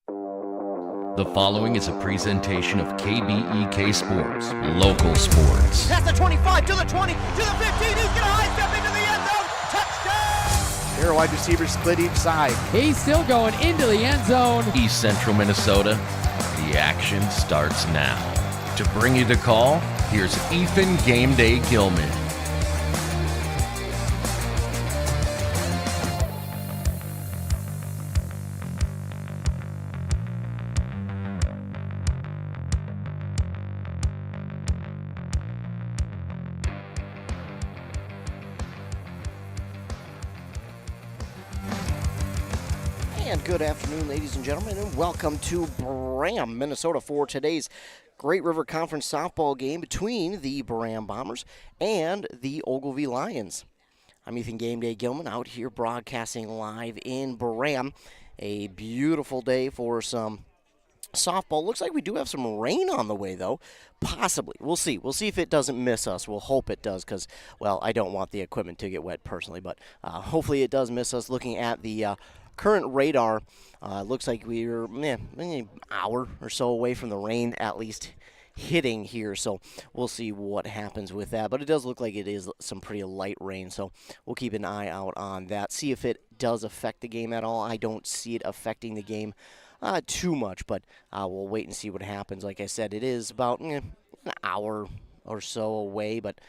The following is a presentation of KBEK Sports, local sports. Past the 25, to the 20, to the 15, he's going to high step into the end zone, touchdown! Their wide receivers split each side. He's still going into the end zone. East Central Minnesota, the action starts now. To bring you the call, here's Ethan Game Day Gilman. And good afternoon, ladies and gentlemen, and welcome to Braham, Minnesota, for today's Great River Conference softball game between the Braham Bombers and the Ogilvie Lions. I'm Ethan Game Day Gilman out here broadcasting live in Braham. A beautiful day for some softball. Looks like we do have some rain on the way, though. Possibly. We'll see. We'll see if it doesn't miss us. We'll hope it does because, well, I don't want the equipment to get wet personally, but hopefully it does miss us. Looking at the current radar, looks like we're an hour or so away from the rain at least hitting here, so we'll see what happens with that. But it does look like it is some pretty light rain, so we'll keep an eye out on that. See if it does affect the game at all. I don't see it affecting the game too much, but we'll wait and see what happens. Like I said, it is about an hour or so away, but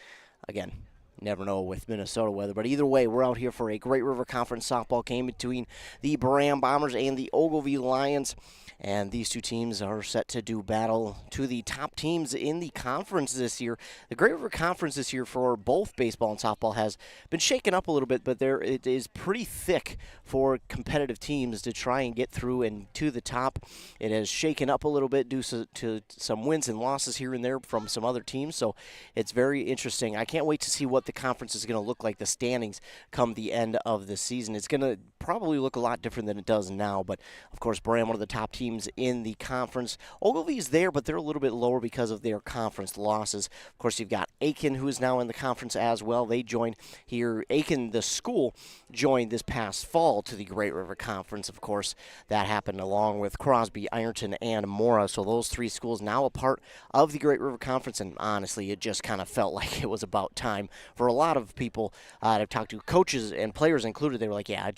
again, never know with Minnesota weather. But either way, we're out here for a Great River Conference softball game between the Braham Bombers and the Ogilvie Lions. And these two teams are set to do battle to the top teams in the conference this year. The Great River Conference this year for both baseball and softball has been shaken up a little bit, but it is pretty thick for competitive teams to try and get through and to the top. It has shaken up a little bit due to some wins and losses here and there from some other teams, so it's very interesting. I can't wait to see what the conference is going to look like, the standings come the end of the season. It's going to probably look a lot different than it does now, but of course Braham, one of the top teams in the conference. Ogilvie's there, but they're a little bit lower because of their conference losses. Of course, you've got Aiken, who is now in the conference as well. They joined here. Aiken, the school, joined this past fall to the Great River Conference. Of course, that happened along with Crosby, Ironton, and Mora. So those three schools now a part of the Great River Conference, and honestly, it just kind of felt like it was about time for a lot of people that I've talked to, coaches and players included. They were like, yeah,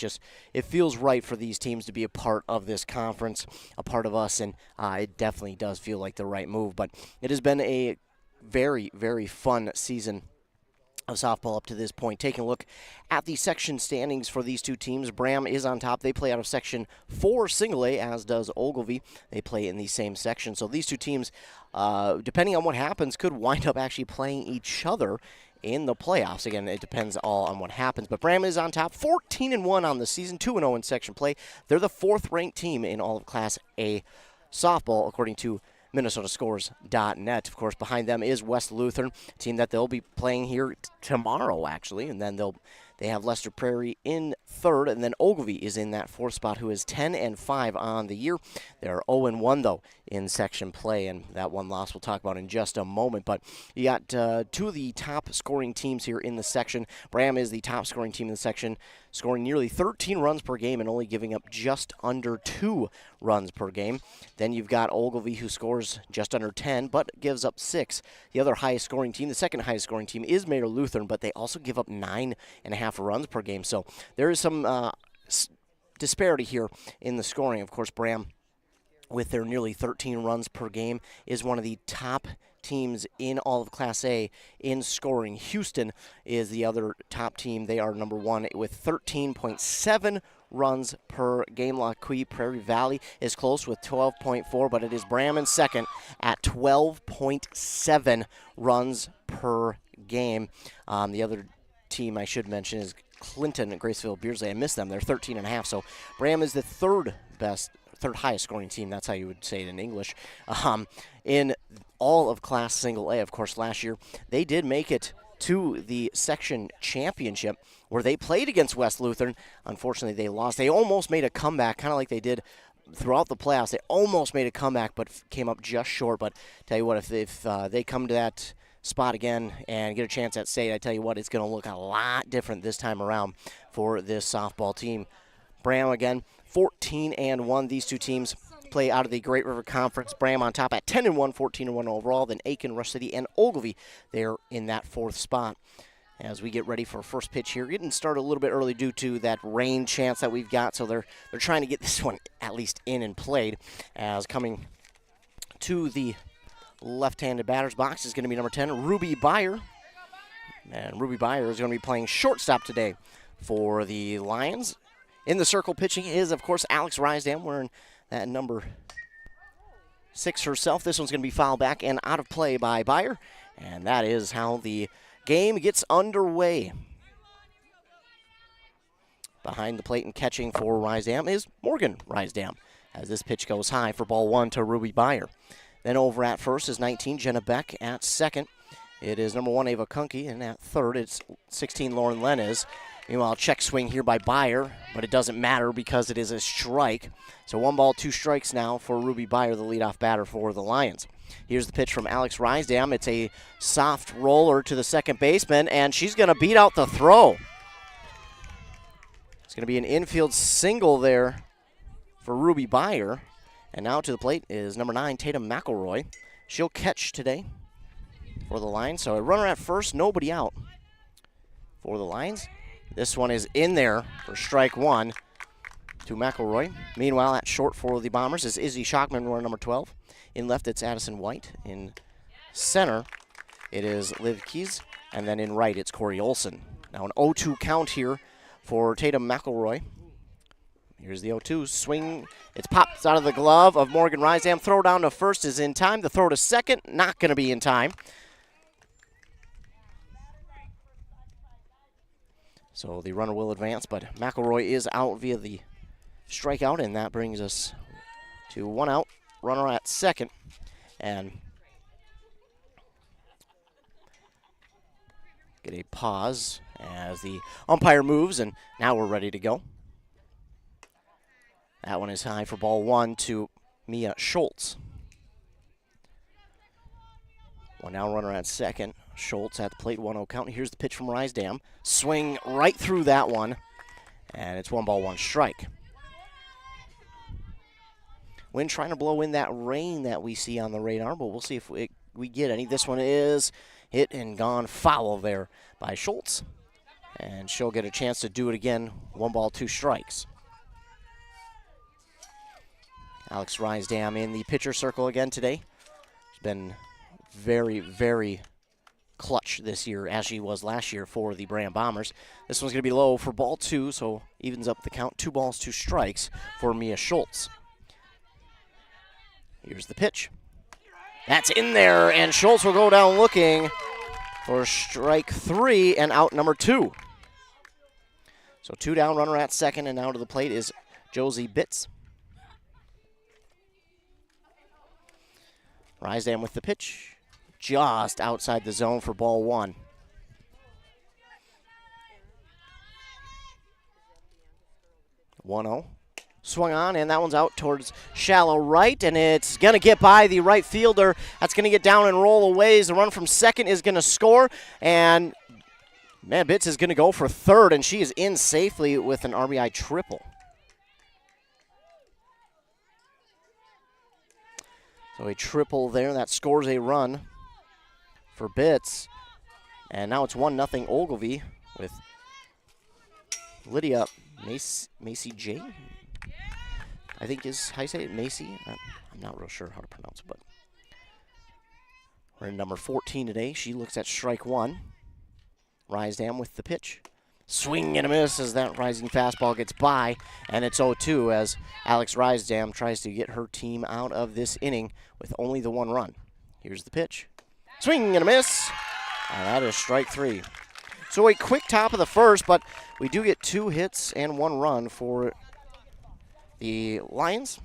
it feels right for these teams to be a part of this conference, a part of us, and it definitely does feel like the right move. But it has been a very, very fun season of softball up to this point. Taking a look at the section standings for these two teams, Braham is on top. They play out of Section 4 Single A, as does Ogilvie. They play in the same section. So these two teams, depending on what happens, could wind up actually playing each other in the playoffs. Again, it depends all on what happens. But Braham is on top, 14-1 on the season, 2-0 in section play. They're the fourth-ranked team in all of Class A softball, according to MinnesotaScores.net. Of course, behind them is West Lutheran, a team that they'll be playing here tomorrow, actually, and then they have Lester Prairie in third, and then Ogilvie is in that fourth spot, who is 10-5 on the year. They're 0-1, though, in section play, and that one loss we'll talk about in just a moment. But you got two of the top scoring teams here in the section. Braham is the top scoring team in the section, scoring nearly 13 runs per game and only giving up just under 2 runs per game. Then you've got Ogilvie, who scores just under 10, but gives up 6. The other highest scoring team, the second highest scoring team, is Mayor Lutheran, but they also give up 9.5 runs per game. So there is some disparity here in the scoring. Of course, Braham, with their nearly 13 runs per game, is one of the top teams in all of Class A in scoring. Houston is the other top team. They are number 1 with 13.7 runs per game. Lacquie Prairie Valley is close with 12.4, but it is Braham in second at 12.7 runs per game. The other team I should mention is Clinton and Graceville Beardsley. I missed them. They're 13.5. So Braham is the third highest scoring team. That's how you would say it in English. In all of Class Single A, of course, last year they did make it to the section championship where they played against West Lutheran. Unfortunately, they lost. They almost made a comeback, kind of like they did throughout the playoffs. They almost made a comeback, but came up just short. But tell you what, if they come to that spot again and get a chance at state, I tell you what, it's going to look a lot different this time around for this softball team. Braham again, 14-1. These two teams play out of the Great River Conference. Braham on top at 10-1, 14-1 overall. Then Aiken, Rush City, and Ogilvie there in that fourth spot. As we get ready for first pitch here, getting started a little bit early due to that rain chance that we've got. So they're trying to get this one at least in and played. As coming to the left-handed batter's box is going to be number 10, Ruby Byer. And Ruby Byer is going to be playing shortstop today for the Lions. In the circle pitching is, of course, Alex Rysdam wearing that number 6 herself. This one's going to be fouled back and out of play by Byer. And that is how the game gets underway. Behind the plate and catching for Rysdam is Morgan Rysdam, as this pitch goes high for ball 1 to Ruby Byer. Then over at first is 19, Jenna Beck. At second, it is number 1, Ava Kunke. And at third, it's 16, Lauren Lenez. Meanwhile, check swing here by Byer, but it doesn't matter because it is a strike. So 1 ball, 2 strikes now for Ruby Byer, the leadoff batter for the Lions. Here's the pitch from Alex Rysdam. It's a soft roller to the second baseman, and she's going to beat out the throw. It's going to be an infield single there for Ruby Byer. And now to the plate is number 9, Tatum McElroy. She'll catch today for the Lions. So a runner at first, nobody out for the Lions. This one is in there for strike 1 to McElroy. Meanwhile, at short for the Bombers is Izzy Schockman, runner number 12. In left, it's Addison White. In center, it is Liv Keys. And then in right, it's Corey Olson. Now an 0-2 count here for Tatum McElroy. Here's the 0-2 swing. It's popped out of the glove of Morgan Rysdam. Throw down to first is in time. The throw to second, not going to be in time. So the runner will advance, but McElroy is out via the strikeout, and that brings us to 1 out. Runner at second. And get a pause as the umpire moves, and now we're ready to go. That one is high for ball 1 to Mia Schultz. 1 out runner at second. Schultz at the plate, 1-0 count. Here's the pitch from Rysdam. Swing right through that one, and it's 1 ball, 1 strike. Wind trying to blow in that rain that we see on the radar, but we'll see if we get any. This one is hit and gone foul there by Schultz, and she'll get a chance to do it again. 1 ball, 2 strikes. Alex Rysdam in the pitcher circle again today. She's been very, very clutch this year, as she was last year for the Braham Bombers. This one's going to be low for ball 2, so evens up the count. 2 balls, 2 strikes for Mia Schultz. Here's the pitch. That's in there, and Schultz will go down looking for strike 3 and out number 2. So 2 down, runner at second, and now to the plate is Josie Bitz. Rysdam with the pitch, just outside the zone for ball 1. One-0. Swung on, and that one's out towards shallow right, and it's going to get by the right fielder. That's going to get down and roll away. The run from second is going to score, and man, Bitz is going to go for third, and she is in safely with an RBI triple. So a triple there. That scores a run for Bitz. And now it's 1-0 Ogilvie with Lydia Macy J. I think is how you say it, Macy. I'm not real sure how to pronounce it, but we're in number 14 today. She looks at strike 1. Rysdam with the pitch. Swing and a miss as that rising fastball gets by, and it's 0-2 as Alex Rysdam tries to get her team out of this inning with only the 1 run. Here's the pitch. Swing and a miss, and that is strike 3. So a quick top of the first, but we do get 2 hits and 1 run for the Lions.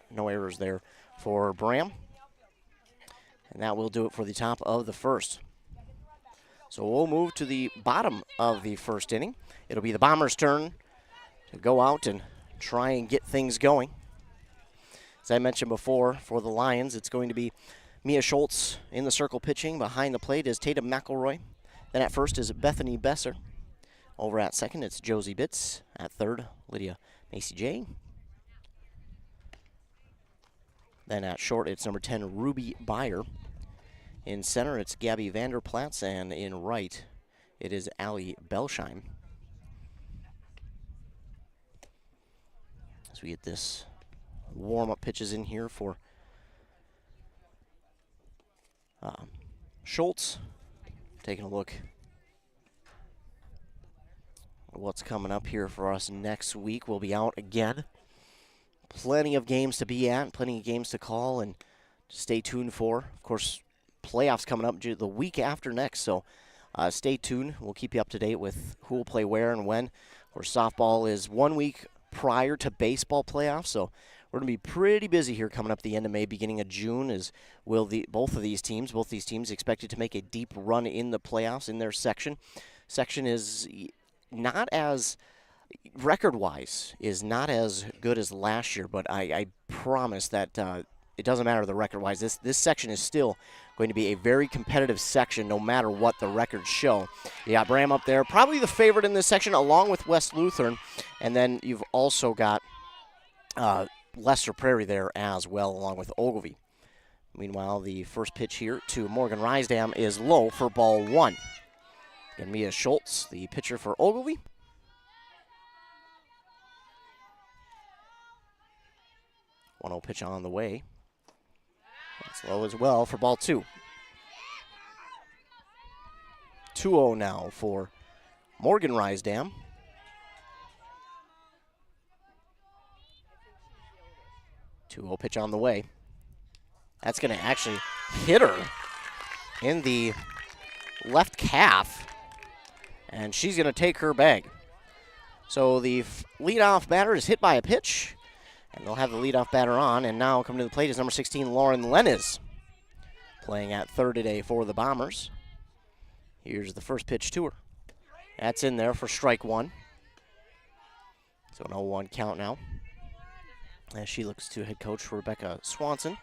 No errors there for Braham. And that will do it for the top of the first. So we'll move to the bottom of the first inning. It'll be the Bombers' turn to go out and try and get things going. As I mentioned before, for the Lions, it's going to be Mia Schultz in the circle pitching. Behind the plate is Tatum McElroy. Then at first is Bethany Besser. Over at second, it's Josie Bitz. At third, Lydia Macy J. Then at short, it's number 10, Ruby Byer. In center, it's Gabby Vanderplatz, and in right, it is Allie Belsheim. As we get this warm-up pitches in here for Schultz. Taking a look at what's coming up here for us next week. We'll be out again. Plenty of games to be at, plenty of games to call, and stay tuned for. Of course, playoffs coming up the week after next, so stay tuned. We'll keep you up to date with who will play where and when. Of course, softball is 1 week prior to baseball playoffs, so we're going to be pretty busy here coming up the end of May, beginning of June. Both these teams expected to make a deep run in the playoffs in their section. Section is not as record-wise is not as good as last year, but I promise that it doesn't matter the record-wise. This section is still going to be a very competitive section no matter what the records show. You got Braham up there, probably the favorite in this section, along with West Lutheran, and then you've also got Lester Prairie there as well, along with Ogilvie. Meanwhile, the first pitch here to Morgan Rysdam is low for ball 1. And Mia Schultz, the pitcher for Ogilvie. One 0 pitch on the way. That's low as well for ball 2. 2-0 now for Morgan Rysdam. Two 2-0 pitch on the way. That's going to actually hit her in the left calf, and she's going to take her bag. So the leadoff batter is hit by a pitch, and they'll have the leadoff batter on, and now coming to the plate is number 16, Lauren Lennes, playing at third today for the Bombers. Here's the first pitch to her. That's in there for strike one. So an 0-1 count now, as she looks to head coach Rebecca Swanson.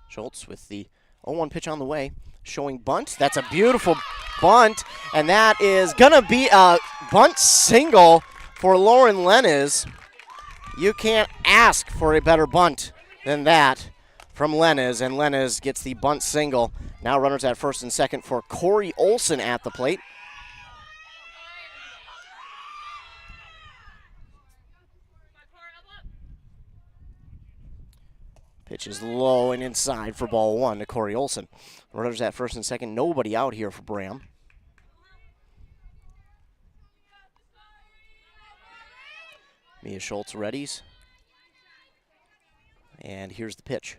Schultz with the 0-1 pitch on the way, showing bunt. That's a beautiful bunt, and that is going to be a bunt single for Lauren Lennes. You can't ask for a better bunt than that from Lennes, and Lennes gets the bunt single. Now runners at first and second for Corey Olson at the plate. Pitch is low and inside for ball one to Corey Olson. Runners at first and second, nobody out here for Braham. Mia Schultz readies. And here's the pitch.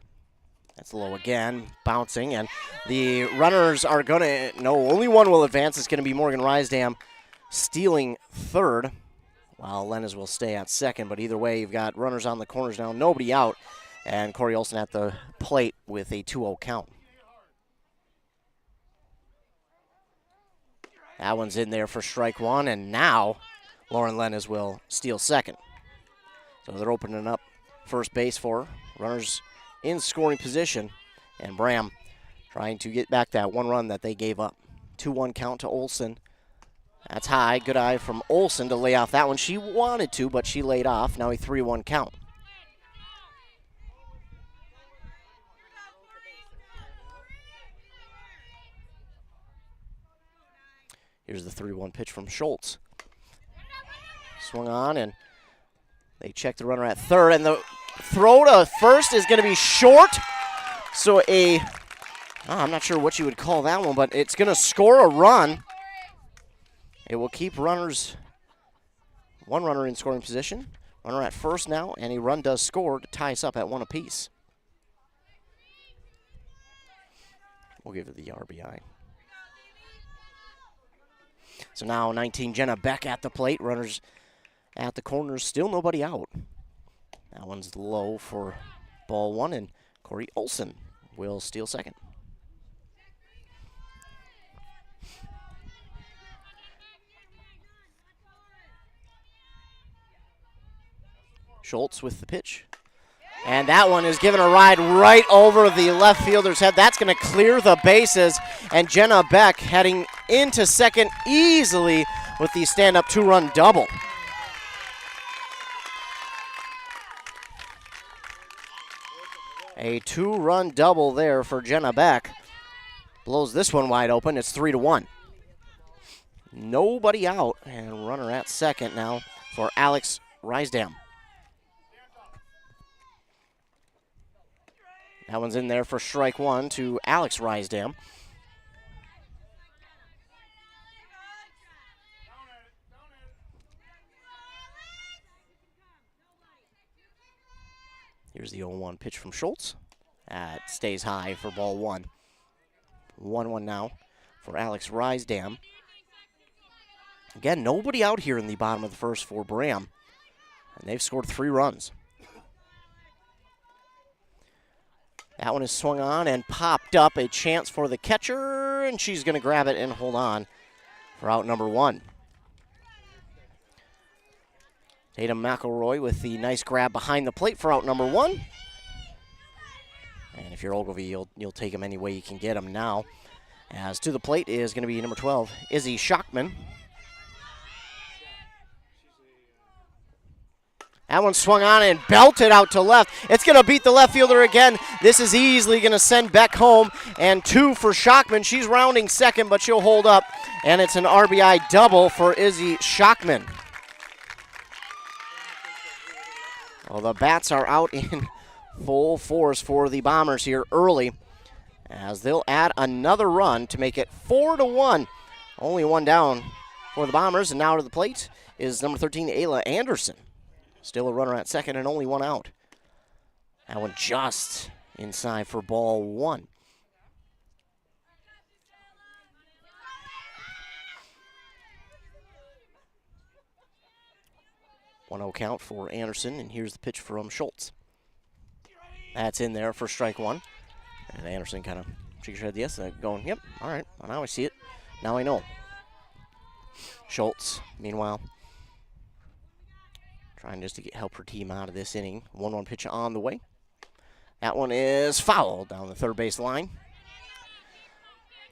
That's low again, bouncing, and the runners are going to, no, only one will advance. It's going to be Morgan Rysdam stealing third, while Lennes will stay at second. But either way, you've got runners on the corners now, nobody out, and Corey Olson at the plate with a 2-0 count. That one's in there for strike one, and now Lauren Lennes will steal second. So they're opening up first base for her. Runners in scoring position, and Braham trying to get back that one run that they gave up. 2-1 count to Olson. That's high. Good eye from Olson to lay off that one. She wanted to, but she laid off. Now a 3-1 count. Here's the 3-1 pitch from Schultz. Swung on, and they check the runner at third, and the throw to first is going to be short. So I'm not sure what you would call that one, but it's going to score a run. It will keep runners, one runner in scoring position. Runner at first now, and a run does score to tie us up at one apiece. We'll give it the RBI. So now 19, Jenna Beck at the plate. Runners at the corners, still nobody out. That one's low for ball one, and Corey Olson will steal second. Schultz with the pitch. And that one is given a ride right over the left fielder's head. That's going to clear the bases. And Jenna Beck heading into second easily with the stand-up two-run double. A 2-run double there for Jenna Beck. Blows this one wide open. It's 3-1. Nobody out, and runner at second now for Alex Rysdam. That one's in there for strike one to Alex Rysdam. Here's the 0-1 pitch from Schultz. That stays high for ball one. 1-1 now for Alex Rysdam. Again, nobody out here in the bottom of the first for Braham. And they've scored 3 runs. That one is swung on and popped up. A chance for the catcher, and she's going to grab it and hold on for out number 1. Tatum McElroy with the nice grab behind the plate for out number 1. And if you're Ogilvie, you'll take him any way you can get him now. As to the plate is going to be number 12, Izzy Schockman. That one swung on and belted out to left. It's going to beat the left fielder again. This is easily going to send Beck home. And 2 for Schockman. She's rounding second, but she'll hold up. And it's an RBI double for Izzy Schockman. Well, the bats are out in full force for the Bombers here early, as they'll add another run to make it 4-1. Only one down for the Bombers, and now to the plate is number 13, Ayla Anderson. Still a runner at second and only one out. That one just inside for ball 1. One-0 count for Anderson, and here's the pitch from Schultz. That's in there for strike 1. And Anderson kind of shakes her head yes, going, yep, all right, now I see it. Now I know. Schultz, meanwhile, trying just to help her team out of this inning. 1-1 pitch on the way. That one is foul down the third base line.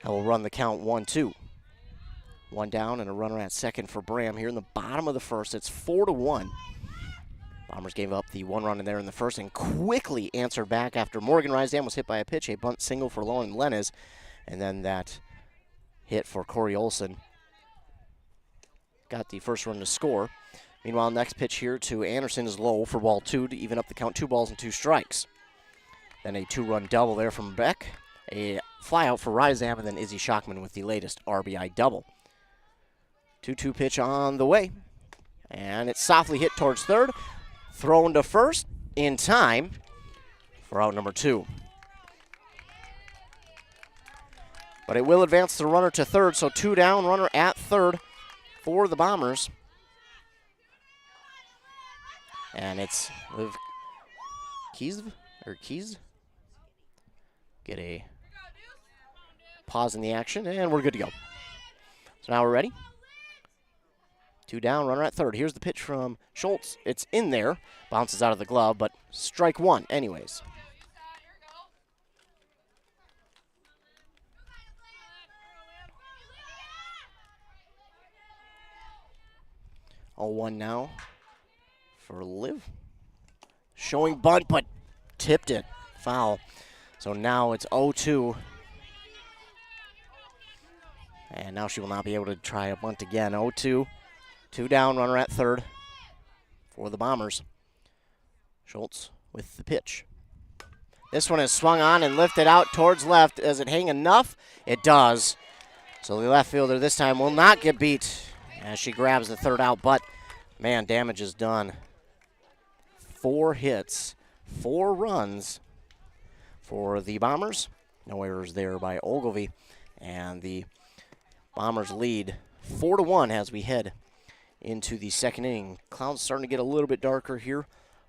That will run the count 1-2. One down and a runner at second for Braham here in the bottom of the first. It's 4-1. Bombers gave up the 1 run in there in the first and quickly answered back after Morgan Rysdam was hit by a pitch, a bunt single for Lauren Lenez, and then that hit for Corey Olson got the first run to score. Meanwhile, next pitch here to Anderson is low for ball 2 to even up the count, 2 balls and 2 strikes. Then a 2-run double there from Beck, a fly out for Rysdam, and then Izzy Schockman with the latest RBI double. 2-2 pitch on the way, and it's softly hit towards third, thrown to first in time for out number 2. But it will advance the runner to third, so 2 down, runner at third for the Bombers. And it's Liv Keys. Get a pause in the action, and we're good to go. So now we're ready. 2 down, runner at third. Here's the pitch from Schultz. It's in there. Bounces out of the glove, but strike 1 anyways. Oh, 1 now for Liv. Showing bunt, but tipped it. Foul. So now it's 0-2. And now she will not be able to try a bunt again. 0-2. 2 down, runner at third for the Bombers. Schultz with the pitch. This one is swung on and lifted out towards left. Does it hang enough? It does. So the left fielder this time will not get beat as she grabs the third out, but man, damage is done. 4 hits, 4 runs for the Bombers. No errors there by Ogilvie. And the Bombers lead 4-1 as we head into the second inning. Clouds starting to get a little bit darker here.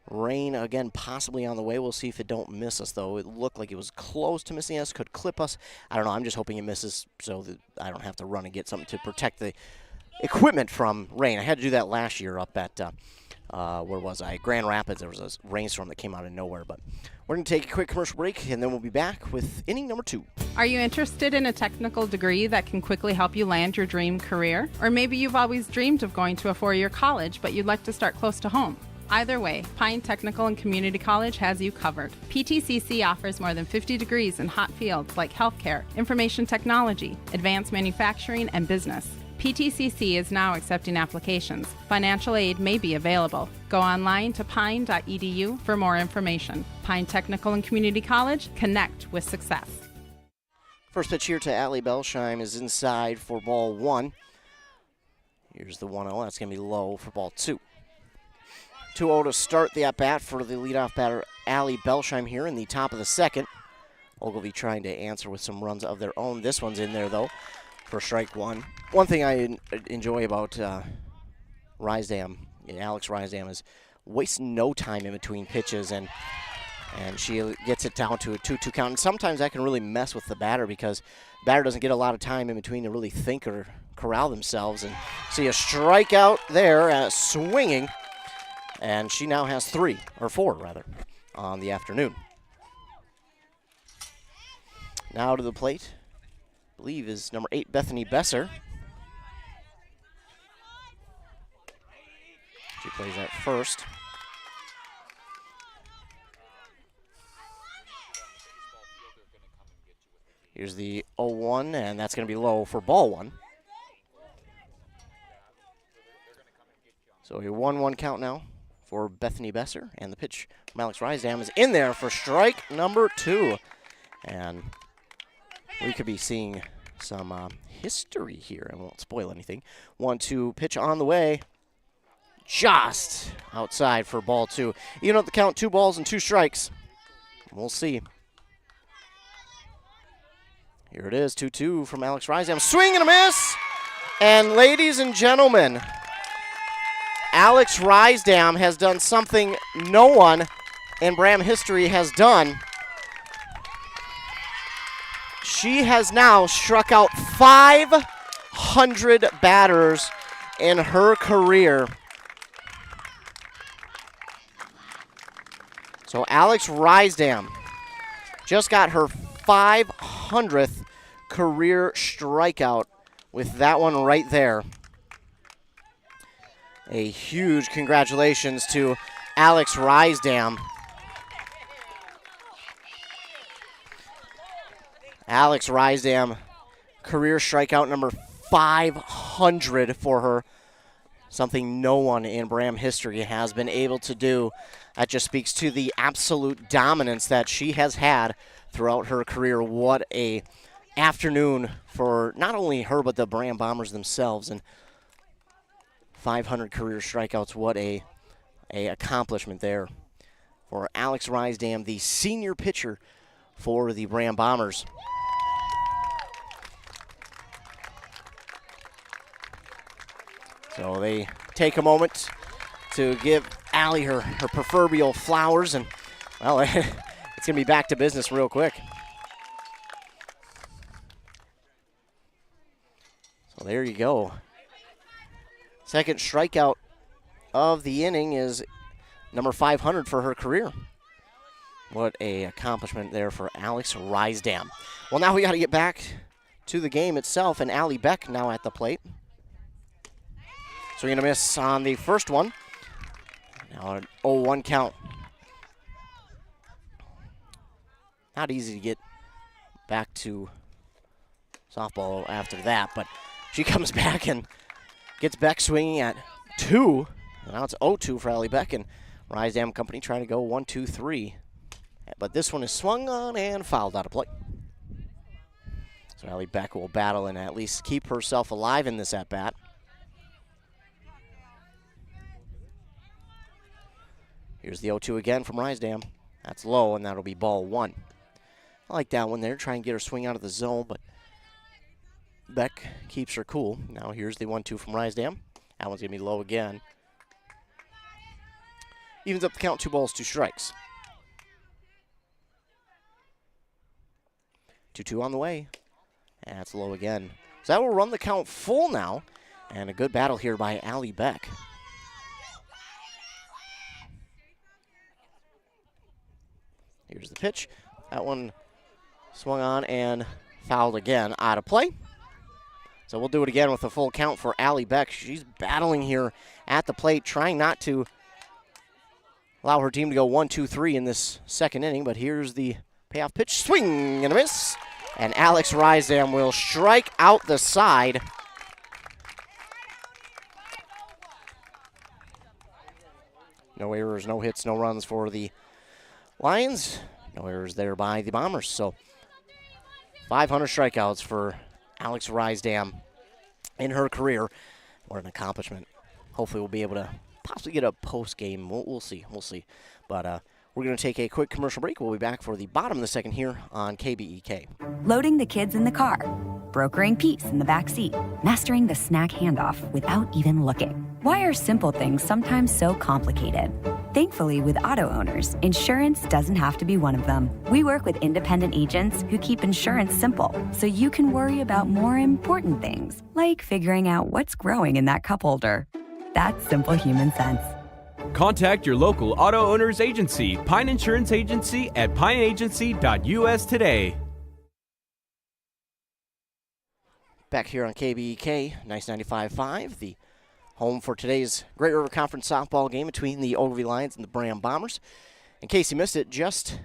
Rain again possibly on the way. We'll see if it don't miss us though. It looked like it was close to missing us. Could clip us. I don't know. I'm just hoping it misses so that I don't have to run and get something to protect the equipment from rain. I had to do that last year up at where was I? Grand Rapids. There was a rainstorm that came out of nowhere. But we're going to take a quick commercial break, and then we'll be back with inning number 2. Are you interested in a technical degree that can quickly help you land your dream career? Or maybe you've always dreamed of going to a 4-year college, but you'd like to start close to home. Either way, Pine Technical and Community College has you covered. PTCC offers more than 50 degrees in hot fields like healthcare, information technology, advanced manufacturing, and business. PTCC is now accepting applications. Financial aid may be available. Go online to pine.edu for more information. Pine Technical and Community College, connect with success. First pitch here to Allie Belsheim is inside for ball 1. Here's the 1-0. That's going to be low for ball 2. 2-0 to start the at-bat for the leadoff batter, Allie Belsheim, here in the top of the second. Ogilvie trying to answer with some runs of their own. This one's in there, though, for strike 1. One thing I enjoy about Rysdam, Alex Rysdam, is wasting no time in between pitches, and she gets it down to a 2-2 count. And sometimes that can really mess with the batter because the batter doesn't get a lot of time in between to really think or corral themselves. And see a strikeout there, swinging. And she now has 4 on the afternoon. Now to the plate, I believe is number 8, Bethany Besser. She plays at first. Here's the 0-1, and that's going to be low for ball 1. So a 1-1 count now for Bethany Besser, and the pitch from Alex Rysdam is in there for strike number 2. And we could be seeing some history here. I won't spoil anything. 1-2 pitch on the way. Just outside for ball 2. Even at the count, 2 balls and 2 strikes. We'll see. Here it is, 2-2 from Alex Rysdam. Swing and a miss! And ladies and gentlemen, Alex Rysdam has done something no one in Braham history has done. She has now struck out 500 batters in her career. So Alex Rysdam just got her 500th career strikeout with that one right there. A huge congratulations to Alex Rysdam. Alex Rysdam, career strikeout number 500 for her. Something no one in Braham history has been able to do. That just speaks to the absolute dominance that she has had throughout her career. What a afternoon for not only her, but the Braham Bombers themselves. And 500 career strikeouts, what a accomplishment there for Alex Rysdam, the senior pitcher for the Braham Bombers. So they take a moment to give Allie her proverbial flowers, and, well, it's going to be back to business real quick. So there you go. Second strikeout of the inning is number 500 for her career. What a accomplishment there for Alex Rysdam. Well, now we got to get back to the game itself, and Allie Beck now at the plate. Swing and a miss on the first one. Now an 0-1 count. Not easy to get back to softball after that, but she comes back and gets Beck swinging at 2. Now it's 0-2 for Allie Beck, and Rysdam Company trying to go 1-2-3. But this one is swung on and fouled out of play. So Allie Beck will battle and at least keep herself alive in this at-bat. Here's the 0-2 again from Rysdam. That's low, and that'll be ball 1. I like that one there. Try and get her swing out of the zone, but Beck keeps her cool. Now here's the 1-2 from Rysdam. That one's going to be low again. Evens up the count, 2 balls, 2 strikes. 2-2 on the way. And that's low again. So that will run the count full now. And a good battle here by Allie Beck. Here's the pitch. That one swung on and fouled again, out of play. So we'll do it again with a full count for Allie Beck. She's battling here at the plate, trying not to allow her team to go 1-2-3 in this second inning, but here's the payoff pitch. Swing and a miss. And Alex Rysdam will strike out the side. No errors, no hits, no runs for the Lions. No errors there by the Bombers. So 500 strikeouts for Alex Rysdam in her career. What an accomplishment. Hopefully we'll be able to possibly get a post-game. We'll see. We'll see. But we're going to take a quick commercial break. We'll be back for the bottom of the second here on KBEK. Loading the kids in the car, brokering peace in the back seat, mastering the snack handoff without even looking. Why are simple things sometimes so complicated? Thankfully, with auto owners, insurance doesn't have to be one of them. We work with independent agents who keep insurance simple, so you can worry about more important things, like figuring out what's growing in that cup holder. That's simple human sense. Contact your local auto owner's agency, Pine Insurance Agency, at pineagency.us today. Back here on KBEK, nice 95.5, the home for today's Great River Conference softball game between the Ogilvie Lions and the Braham Bombers. In case you missed it, just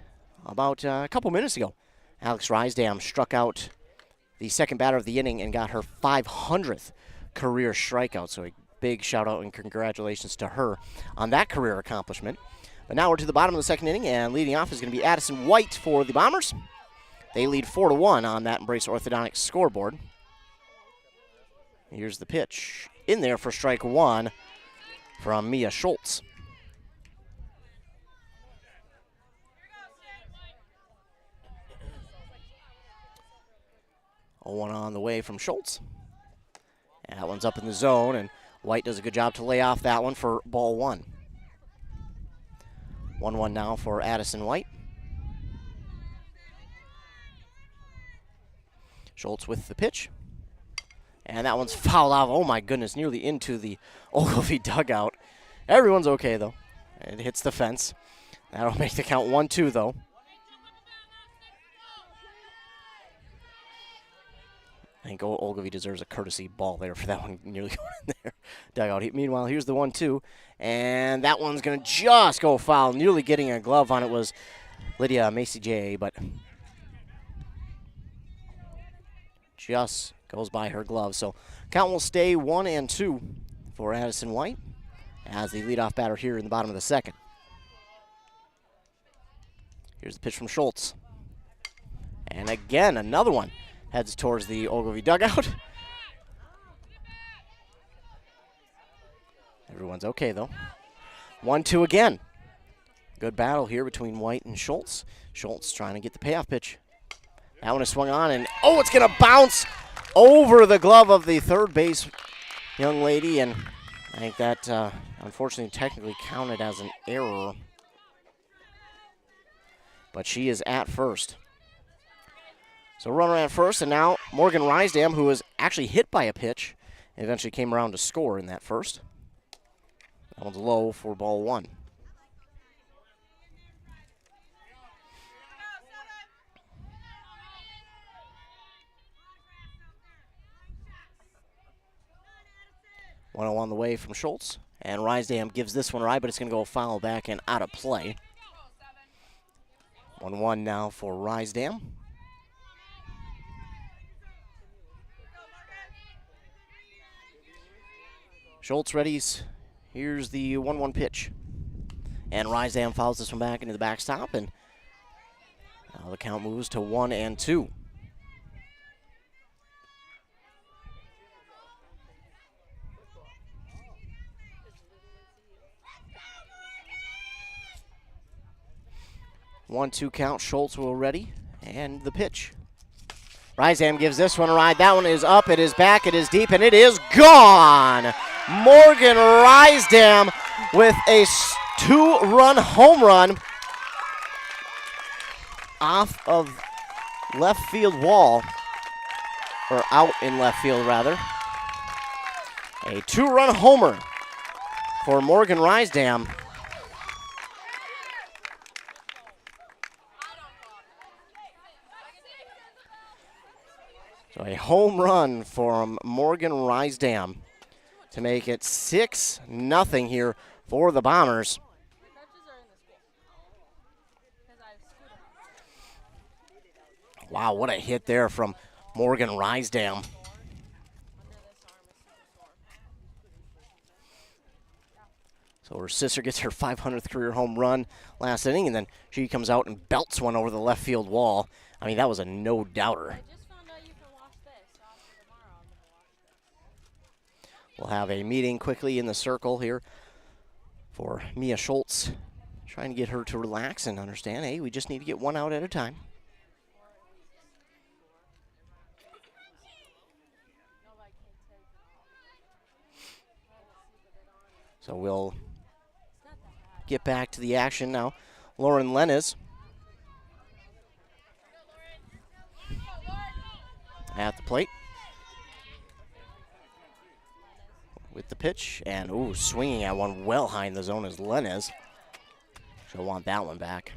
about a couple minutes ago, Alex Rysdam struck out the second batter of the inning and got her 500th career strikeout. So a big shout out and congratulations to her on that career accomplishment. But now we're to the bottom of the second inning, and leading off is going to be Addison White for the Bombers. They lead 4-1 on that Embrace Orthodontics scoreboard. Here's the pitch. In there for strike one from Mia Schultz. 0-1 on the way from Schultz. And that one's up in the zone, and White does a good job to lay off that one for ball one. 1-1 now for Addison White. Schultz with the pitch. And that one's fouled off. Oh, my goodness, nearly into the Ogilvie dugout. Everyone's okay, though. It hits the fence. That'll make the count 1-2, though. I think Ogilvie deserves a courtesy ball there for that one nearly going in there. Dugout. Meanwhile, here's the 1-2. And that one's going to just go foul. Nearly getting a glove on it was Lydia Macy J, but just goes by her glove. So count will stay 1-2 for Addison White as the leadoff batter here in the bottom of the second. Here's the pitch from Schultz. And again, another one heads towards the Ogilvie dugout. Everyone's okay, though. 1-2 again. Good battle here between White and Schultz. Schultz trying to get the payoff pitch. That one is swung on, and oh, it's going to bounce over the glove of the third base young lady, and I think that unfortunately technically counted as an error. But she is at first. So runner at first, and now Morgan Rysdam, who was actually hit by a pitch, and eventually came around to score in that first. That one's low for ball one. One on the way from Schultz, and Rysdam gives this one a ride, but it's going to go foul back and out of play. 1-1 now for Rysdam. Schultz readies. Here's the 1-1 pitch. And Rysdam fouls this one back into the backstop, and now the count moves to 1-2. One-two count. Schultz will ready, and the pitch. Rysdam gives this one a ride. That one is up, it is back, it is deep, and it is gone. Morgan Rysdam with a two-run home run off of left field wall, or out in left field rather. A two-run homer for Morgan Rysdam. So a home run from Morgan Rysdam to make it 6-0 here for the Bombers. Wow, what a hit there from Morgan Rysdam. So her sister gets her 500th career home run last inning, and then she comes out and belts one over the left field wall. I mean, that was a no-doubter. We'll have a meeting quickly in the circle here for Mia Schultz, trying to get her to relax and understand, hey, we just need to get one out at a time. So we'll get back to the action now. Lauren Lennes at the plate with the pitch, and ooh, swinging at one well high in the zone is Lennes. She'll want that one back.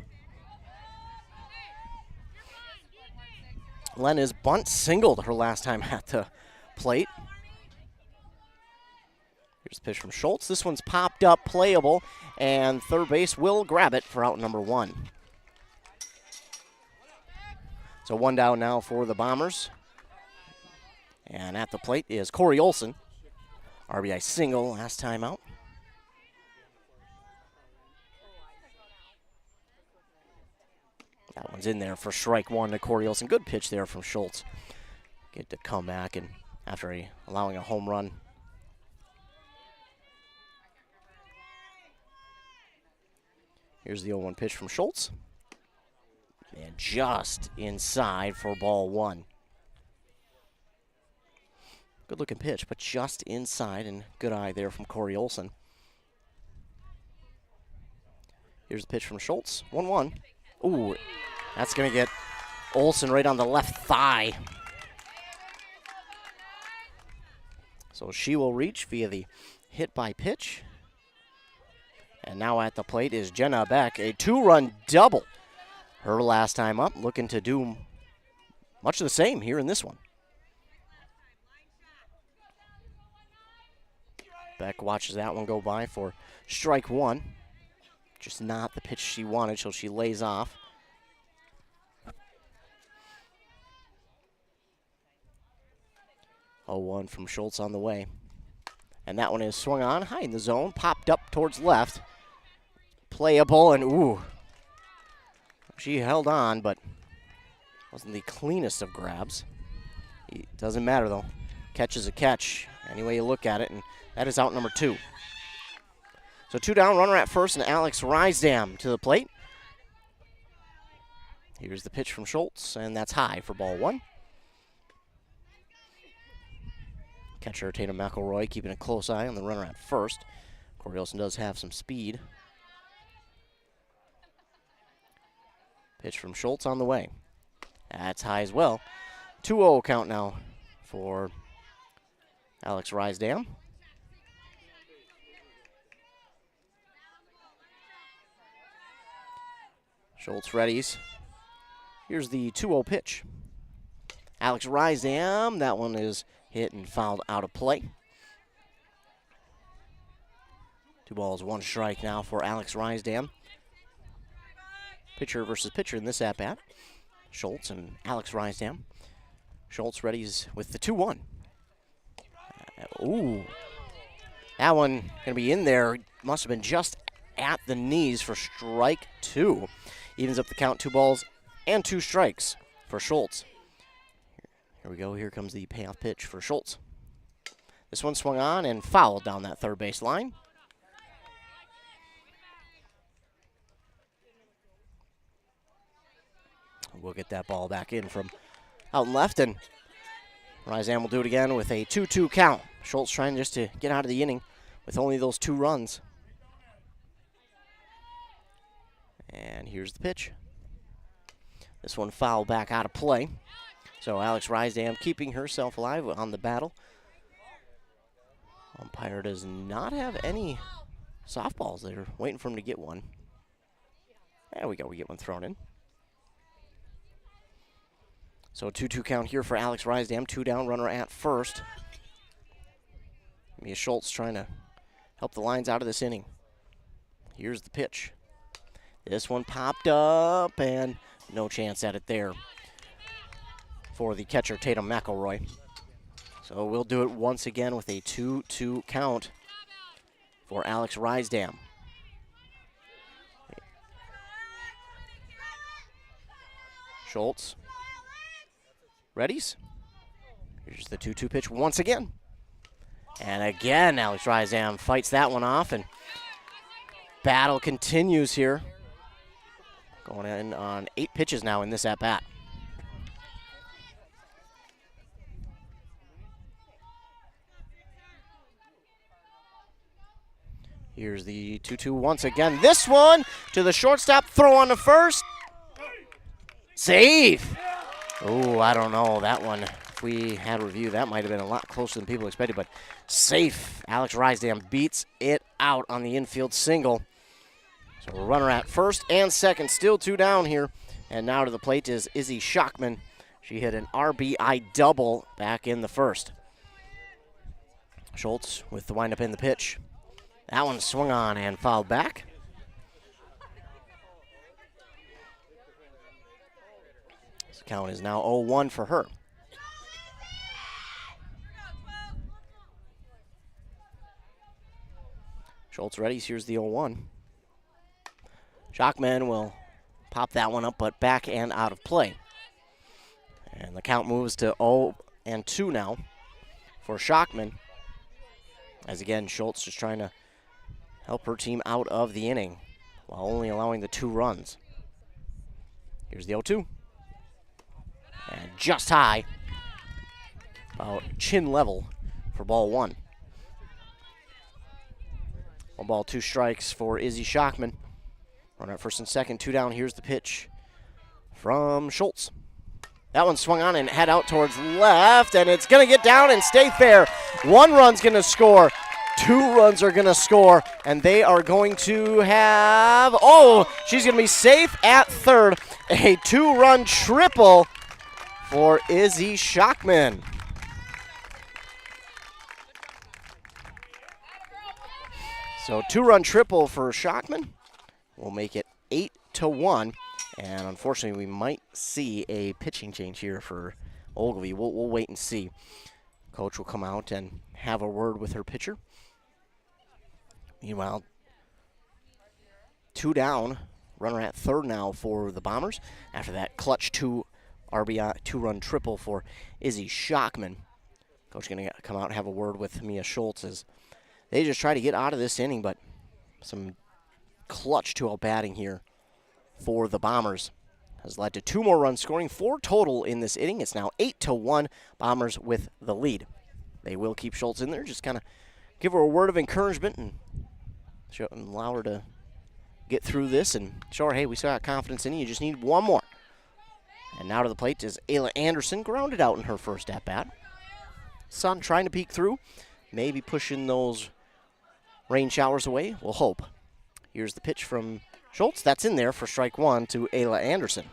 Lennes bunt singled her last time at the plate. Here's the pitch from Schultz. This one's popped up, playable, and third base will grab it for out number 1. So 1 down now for the Bombers. And at the plate is Corey Olson. RBI single last time out. That one's in there for strike 1 to Corey Olson. Good pitch there from Schultz. Get to come back and after allowing a home run. Here's the 0-1 pitch from Schultz. And just inside for ball 1. Good looking pitch, but just inside, and good eye there from Corey Olson. Here's the pitch from Schultz. 1-1. Ooh, that's going to get Olson right on the left thigh. So she will reach via the hit by pitch. And now at the plate is Jenna Beck, a 2-run double. Her last time up, looking to do much of the same here in this one. Beck watches that one go by for strike 1. Just not the pitch she wanted, so she lays off. Oh, 1 from Schultz on the way. And that one is swung on high in the zone, popped up towards left. Playable, and ooh. She held on, but wasn't the cleanest of grabs. It doesn't matter, though. Catch is a catch, any way you look at it, and that is out number 2. So 2 down, runner at first, and Alex Rysdam to the plate. Here's the pitch from Schultz, and that's high for ball 1. Catcher Tatum McElroy keeping a close eye on the runner at first. Corey Olson does have some speed. Pitch from Schultz on the way. That's high as well. 2-0 count now for Alex Rysdam. Schultz readies. Here's the 2-0 pitch. Alex Rysdam, that one is hit and fouled out of play. 2 balls, 1 strike now for Alex Rysdam. Pitcher versus pitcher in this at-bat. Schultz and Alex Rysdam. Schultz readies with the 2-1. Ooh. That one going to be in there. Must have been just at the knees for strike 2. Evens up the count, 2 balls and 2 strikes for Schultz. Here we go. Here comes the payoff pitch for Schultz. This one swung on and fouled down that third base line. We'll get that ball back in from out and left, and Rysdam will do it again with a 2-2 count. Schultz trying just to get out of the inning with only those 2 runs. And here's the pitch. This one fouled back out of play. So Alex Rysdam keeping herself alive on the battle. Umpire does not have any softballs. They're waiting for him to get one. There we go. We get one thrown in. So 2-2 count here for Alex Rysdam. 2 down, runner at first. Mia Schultz trying to help the lines out of this inning. Here's the pitch. This one popped up, and no chance at it there. for the catcher, Tatum McElroy. So we'll do it once again with a 2-2 count for Alex Rysdam. Schultz. Readies. Here's the 2-2 pitch once again. And again, Alex Rysdam fights that one off, and battle continues here. Going in on 8 pitches now in this at-bat. Here's the 2-2 once again. This one to the shortstop, throw on to first. Save! Oh, I don't know. That one, if we had a review, that might have been a lot closer than people expected, but safe. Alex Rysdam beats it out on the infield single. So a runner at first and second, still 2 down here. And now to the plate is Izzy Schockman. She hit an RBI double back in the first. Schultz with the windup in the pitch. That one swung on and fouled back. This count is now 0-1 for her. Schultz ready. Here's the 0-1. Schockman will pop that one up, but back and out of play. And the count moves to 0-2 now for Schockman. As again, Schultz just trying to help her team out of the inning while only allowing the 2 runs. Here's the 0-2. And just high, about chin level for ball 1. 1 ball, 2 strikes for Izzy Schockman. Runner at first and second, 2 down. Here's the pitch from Schultz. That one swung on and head out towards left, and it's going to get down and stay fair. 1 run's going to score. 2 runs are going to score, and they are going to have, she's going to be safe at third. A 2-run triple for Izzy Schockman. So 2-run triple for Schockman will make it 8-1. And unfortunately, we might see a pitching change here for Ogilvie. We'll wait and see. Coach will come out and have a word with her pitcher. Meanwhile, 2 down, runner at third now for the Bombers. After that clutch 2 RBI 2-run triple for Izzy Schockman. Coach going to come out and have a word with Mia Schultz as they just try to get out of this inning, but some clutch 2-out batting here for the Bombers has led to 2 more runs scoring, 4 total in this inning. It's now 8-1, Bombers with the lead. They will keep Schultz in there, just kind of give her a word of encouragement and allow her to get through this and show her, hey, we still got confidence in you. You just need 1 more. And now to the plate is Ayla Anderson, grounded out in her first at-bat. Sun trying to peek through, maybe pushing those rain showers away. We'll hope. Here's the pitch from Schultz. That's in there for strike 1 to Ayla Anderson.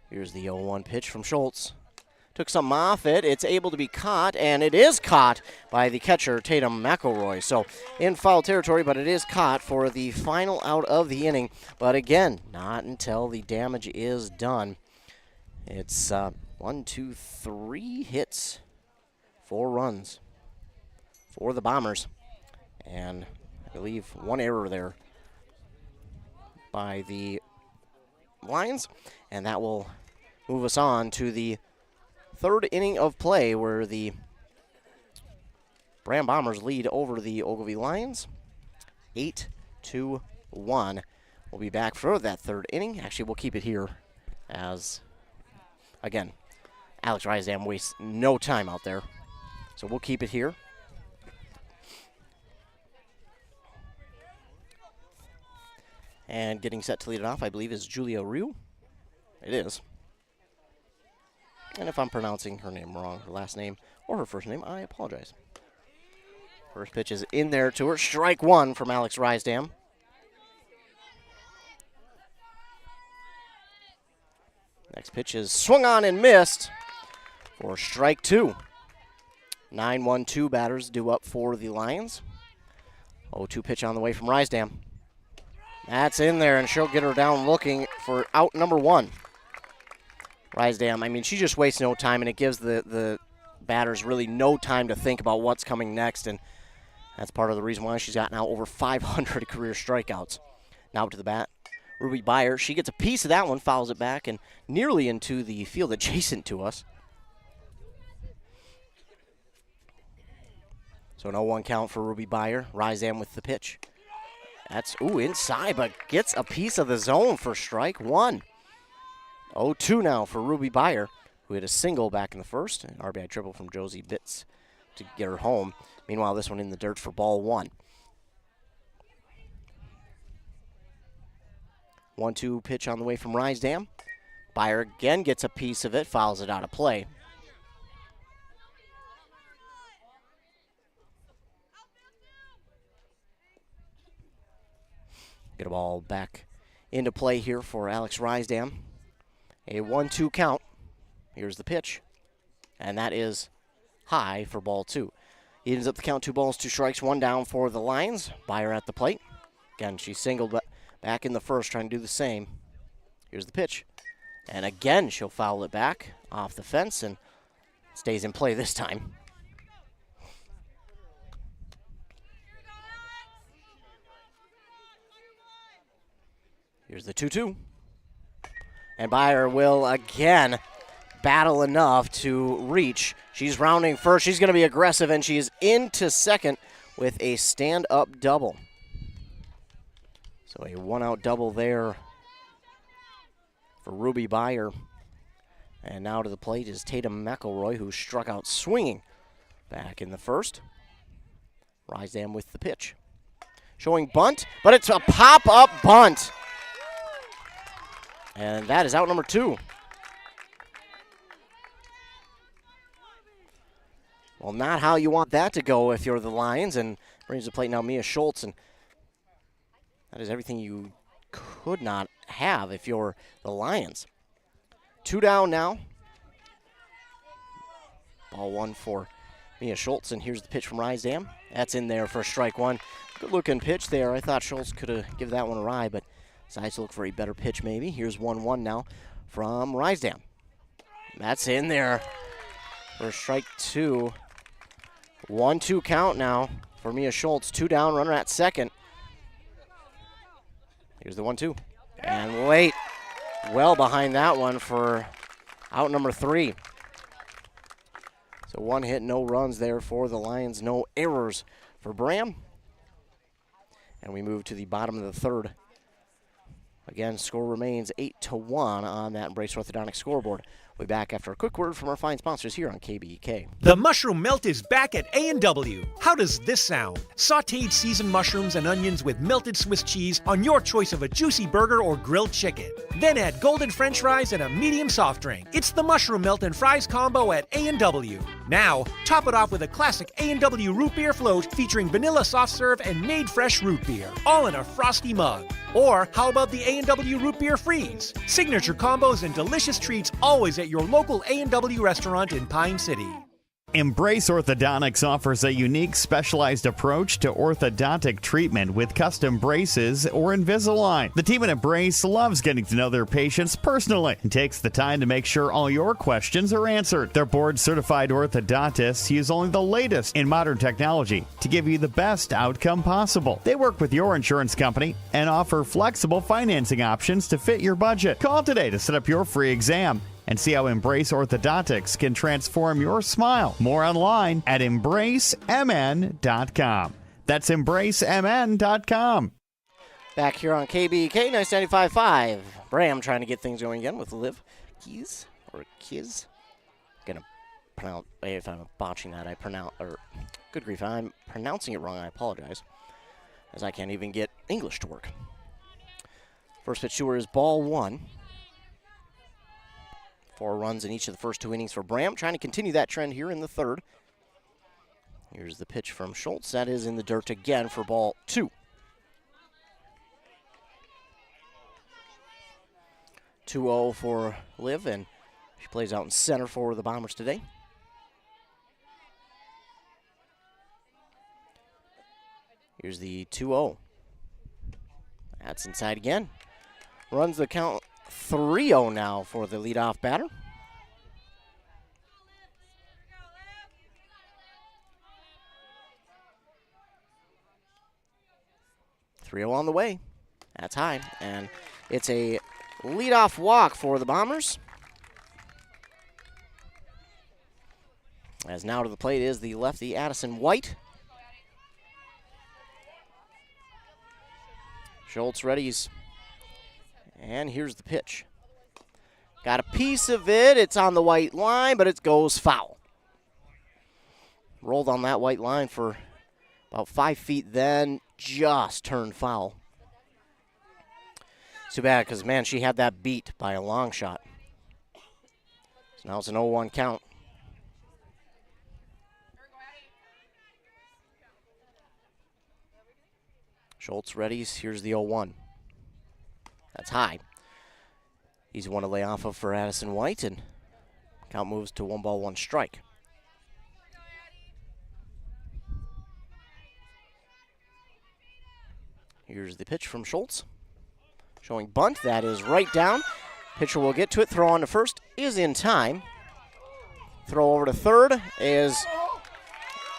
Here's the 0-1 pitch from Schultz. Took something off it. It's able to be caught, and it is caught by the catcher, Tatum McElroy. So in foul territory, but it is caught for the final out of the inning. But again, not until the damage is done. It's 1, 2, 3 hits, 4 runs for the Bombers. And I believe 1 error there by the Lions. And that will move us on to the 3rd inning of play where the Braham Bombers lead over the Ogilvie Lions 8-1. We'll be back for that 3rd inning. Actually, we'll keep it here as, again, Alex Rysdam wastes no time out there. So we'll keep it here. And getting set to lead it off, I believe, is Julia Ryu. It is. And if I'm pronouncing her name wrong, her last name or her first name, I apologize. First pitch is in there to her. Strike 1 from Alex Rysdam. Next pitch is swung on and missed for strike 2. 9-1-2 batters due up for the Lions. 0-2 pitch on the way from Rysdam. That's in there, and she'll get her down looking for out number 1. Rysdam, I mean, she just wastes no time, and it gives the batters really no time to think about what's coming next, and that's part of the reason why she's got now over 500 career strikeouts. Now to the bat, Ruby Byer. She gets a piece of that one, fouls it back, and nearly into the field adjacent to us. So an 0-1 count for Ruby Byer. Rysdam with the pitch. That's, inside, but gets a piece of the zone for strike 1. 0-2 now for Ruby Byer, who hit a single back in the first. An RBI triple from Josie Bitts to get her home. Meanwhile, this one in the dirt for ball 1. 1-2 pitch on the way from Rysdam. Byer again gets a piece of it, fouls it out of play. Get a ball back into play here for Alex Rysdam. A 1-2 count. Here's the pitch. And that is high for ball 2. Evens up the count, 2 balls, 2 strikes, 1 down for the Lions. Byer at the plate. Again, she singled back in the first, trying to do the same. Here's the pitch. And again, she'll foul it back off the fence and stays in play this time. Here's the 2-2. And Byer will again battle enough to reach. She's rounding first. She's going to be aggressive, and she is into second with a stand-up double. So a 1-out double there for Ruby Byer. And now to the plate is Tatum McElroy, who struck out swinging back in the first. Rysdam with the pitch. Showing bunt, but it's a pop-up bunt. And that is out number 2. Well, not how you want that to go if you're the Lions. And brings the plate now Mia Schultz. And that is everything you could not have if you're the Lions. 2 down now. Ball 1 for Mia Schultz. And here's the pitch from Rysdam. That's in there for strike 1. Good looking pitch there. I thought Schultz could have given that one a ride, but decides to look for a better pitch maybe. Here's 1-1 now from Rysdam. That's in there for strike 2. 1-2 count now for Mia Schultz. 2 down, runner at second. Here's the 1-2. And late. Well behind that one for out number 3. So 1 hit, no runs there for the Lions. No errors for Braham. And we move to the bottom of the 3rd. Again, score remains 8-1 on that Embrace Orthodontic scoreboard. We'll be back after a quick word from our fine sponsors here on KBEK. The Mushroom Melt is back at A&W. How does this sound? Sautéed seasoned mushrooms and onions with melted Swiss cheese on your choice of a juicy burger or grilled chicken. Then add golden French fries and a medium soft drink. It's the Mushroom Melt and Fries combo at A&W. Now, top it off with a classic A&W root beer float featuring vanilla soft serve and made fresh root beer, all in a frosty mug. Or how about the A&W Root Beer Freeze? Signature combos and delicious treats always at your local A&W restaurant in Pine City. Embrace Orthodontics offers a unique specialized approach to orthodontic treatment with custom braces or Invisalign. The team at Embrace loves getting to know their patients personally and takes the time to make sure all your questions are answered. Their board-certified orthodontists use only the latest in modern technology to give you the best outcome possible. They work with your insurance company and offer flexible financing options to fit your budget. Call today to set up your free exam and see how Embrace Orthodontics can transform your smile. More online at embracemn.com. That's embracemn.com. Back here on KBK 95.5. Braham trying to get things going again with Liv Keys, or Kiz. Gonna pronounce, if I'm botching that, good grief, I'm pronouncing it wrong, I apologize, as I can't even get English to work. First pitch to her is ball 1. 4 runs in each of the first 2 innings for Braham, trying to continue that trend here in the 3rd. Here's the pitch from Schultz. That is in the dirt again for ball 2. 2-0 for Liv, and she plays out in center for the Bombers today. Here's the 2-0. That's inside again. Runs the count 3-0 now for the leadoff batter. On the way. That's high. And it's a leadoff walk for the Bombers. As now to the plate is the lefty Addison White. Schultz readies. And here's the pitch. Got a piece of it. It's on the white line, but it goes foul. Rolled on that white line for about 5 feet, then just turned foul. It's too bad because, man, she had that beat by a long shot. So now it's an 0-1 count. Schultz readies. Here's the 0-1. That's high. Easy one to lay off of for Addison White, and count moves to 1-1 strike. Here's the pitch from Schultz. Showing bunt. That is right down. Pitcher will get to it. Throw on to first is in time. Throw over to third is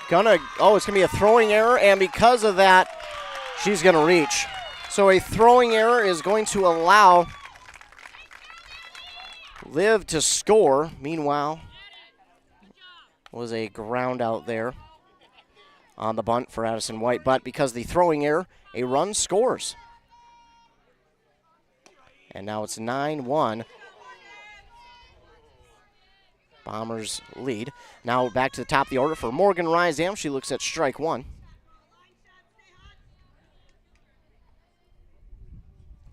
it's going to be a throwing error, and because of that, she's going to reach. So a throwing error is going to allow Liv to score. Meanwhile, was a ground out there on the bunt for Addison White, but because of the throwing error, a run scores. And now it's 9-1. Bombers lead. Now back to the top of the order for Morgan Rysdam. She looks at strike one.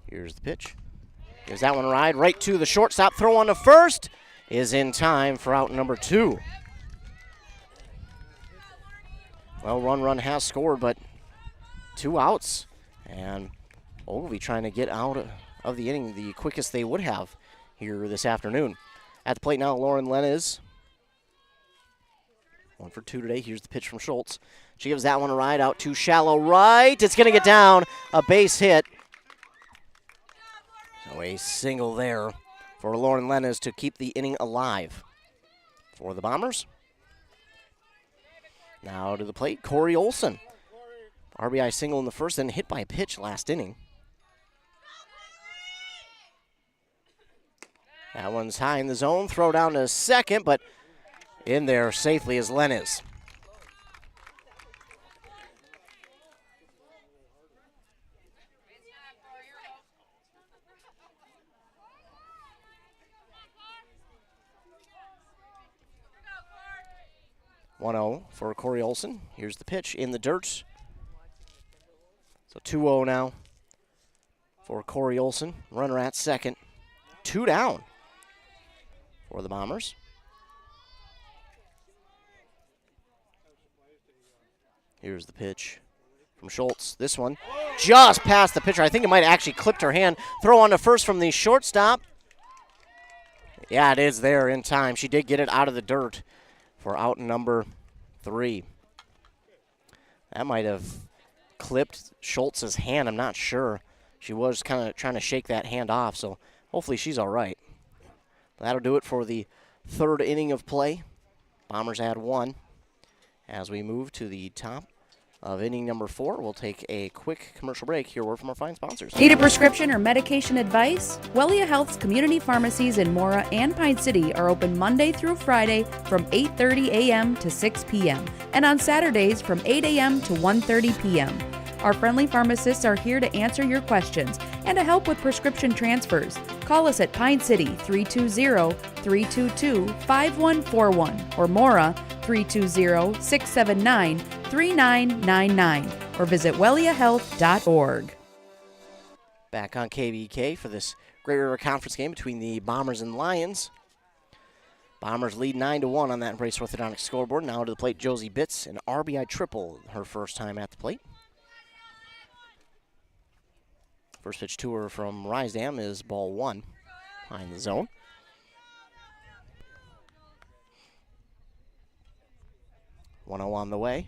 Here's the pitch. Gives that one a ride right to the shortstop. Throw on to first is in time for out number 2. Well, run has scored, but 2 outs. And Ogilvie trying to get out of the inning the quickest they would have here this afternoon. At the plate now, Lauren Lenez. 1 for 2 today. Here's the pitch from Schultz. She gives that one a ride out to shallow right. It's going to get down. A base hit. So a single there for Lauren Lenez to keep the inning alive for the Bombers. Now to the plate, Corey Olson. RBI single in the first, then hit by a pitch last inning. That one's high in the zone. Throw down to second, but in there safely is Lenez. For Corey Olson. Here's the pitch in the dirt. So 2-0 now for Corey Olson. Runner at second. 2 down for the Bombers. Here's the pitch from Schultz. This one just past the pitcher. I think it might have actually clipped her hand. Throw on to first from the shortstop. Yeah, it is there in time. She did get it out of the dirt for out number 3. That might have clipped Schultz's hand. I'm not sure. She was kind of trying to shake that hand off, so hopefully she's all right. That'll do it for the 3rd inning of play. Bombers add 1. As we move to the top of inning number 4, we'll take a quick commercial break. Hear a word from our fine sponsors. Need a prescription or medication advice? Wellia Health's community pharmacies in Mora and Pine City are open Monday through Friday from 8:30 a.m. to 6 p.m. and on Saturdays from 8 a.m. to 1:30 p.m. Our friendly pharmacists are here to answer your questions and to help with prescription transfers. Call us at Pine City 320-322-5141 or Mora 320-679-3999 or visit welliahealth.org. Back on KVK for this Great River Conference game between the Bombers and Lions. Bombers lead 9-1 on that Embrace Orthodontic scoreboard. Now to the plate, Josie Bitts, an RBI triple, her first time at the plate. First pitch to her from Rysdam is ball 1, high in the zone. On the way.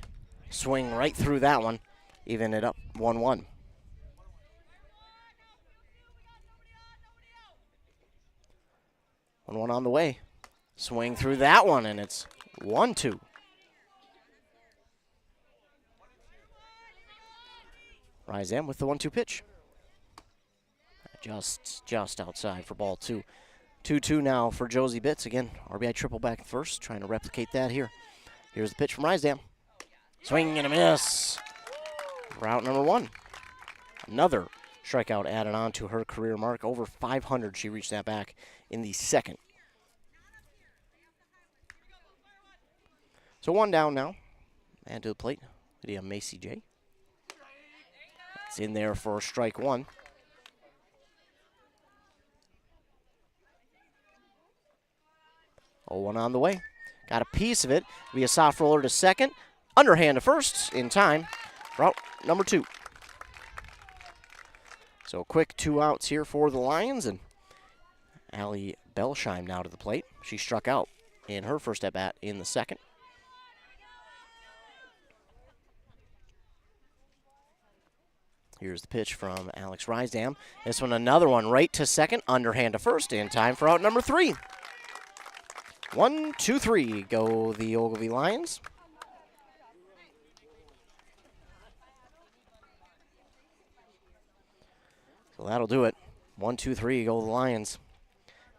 Swing right through that one. even it up 1-1. One on the way. Swing through that one, and it's 1-2. Rysam with the 1-2 pitch. Just outside for ball 2. 2-2 now for Josie Bitts. Again, RBI triple back first, trying to replicate that here. Here's the pitch from Rysam. Swing and a miss. Route number 1. Another strikeout added on to her career mark. Over 500 she reached that back in the second. So 1 down now. And to the plate, Lydia Macy J. It's in there for strike 1. Oh, 1 on the way. Got a piece of it. Be a soft roller to second. Underhand to first in time. Route number 2. So quick 2 outs here for the Lions. And Allie Belsheim now to the plate. She struck out in her first at-bat in the second. Here's the pitch from Alex Rysam. This one, another one right to second. Underhand to first in time for out number 3. 1, 2, 3 go the Ogilvie Lions. So that'll do it. 1, 2, 3 go the Lions.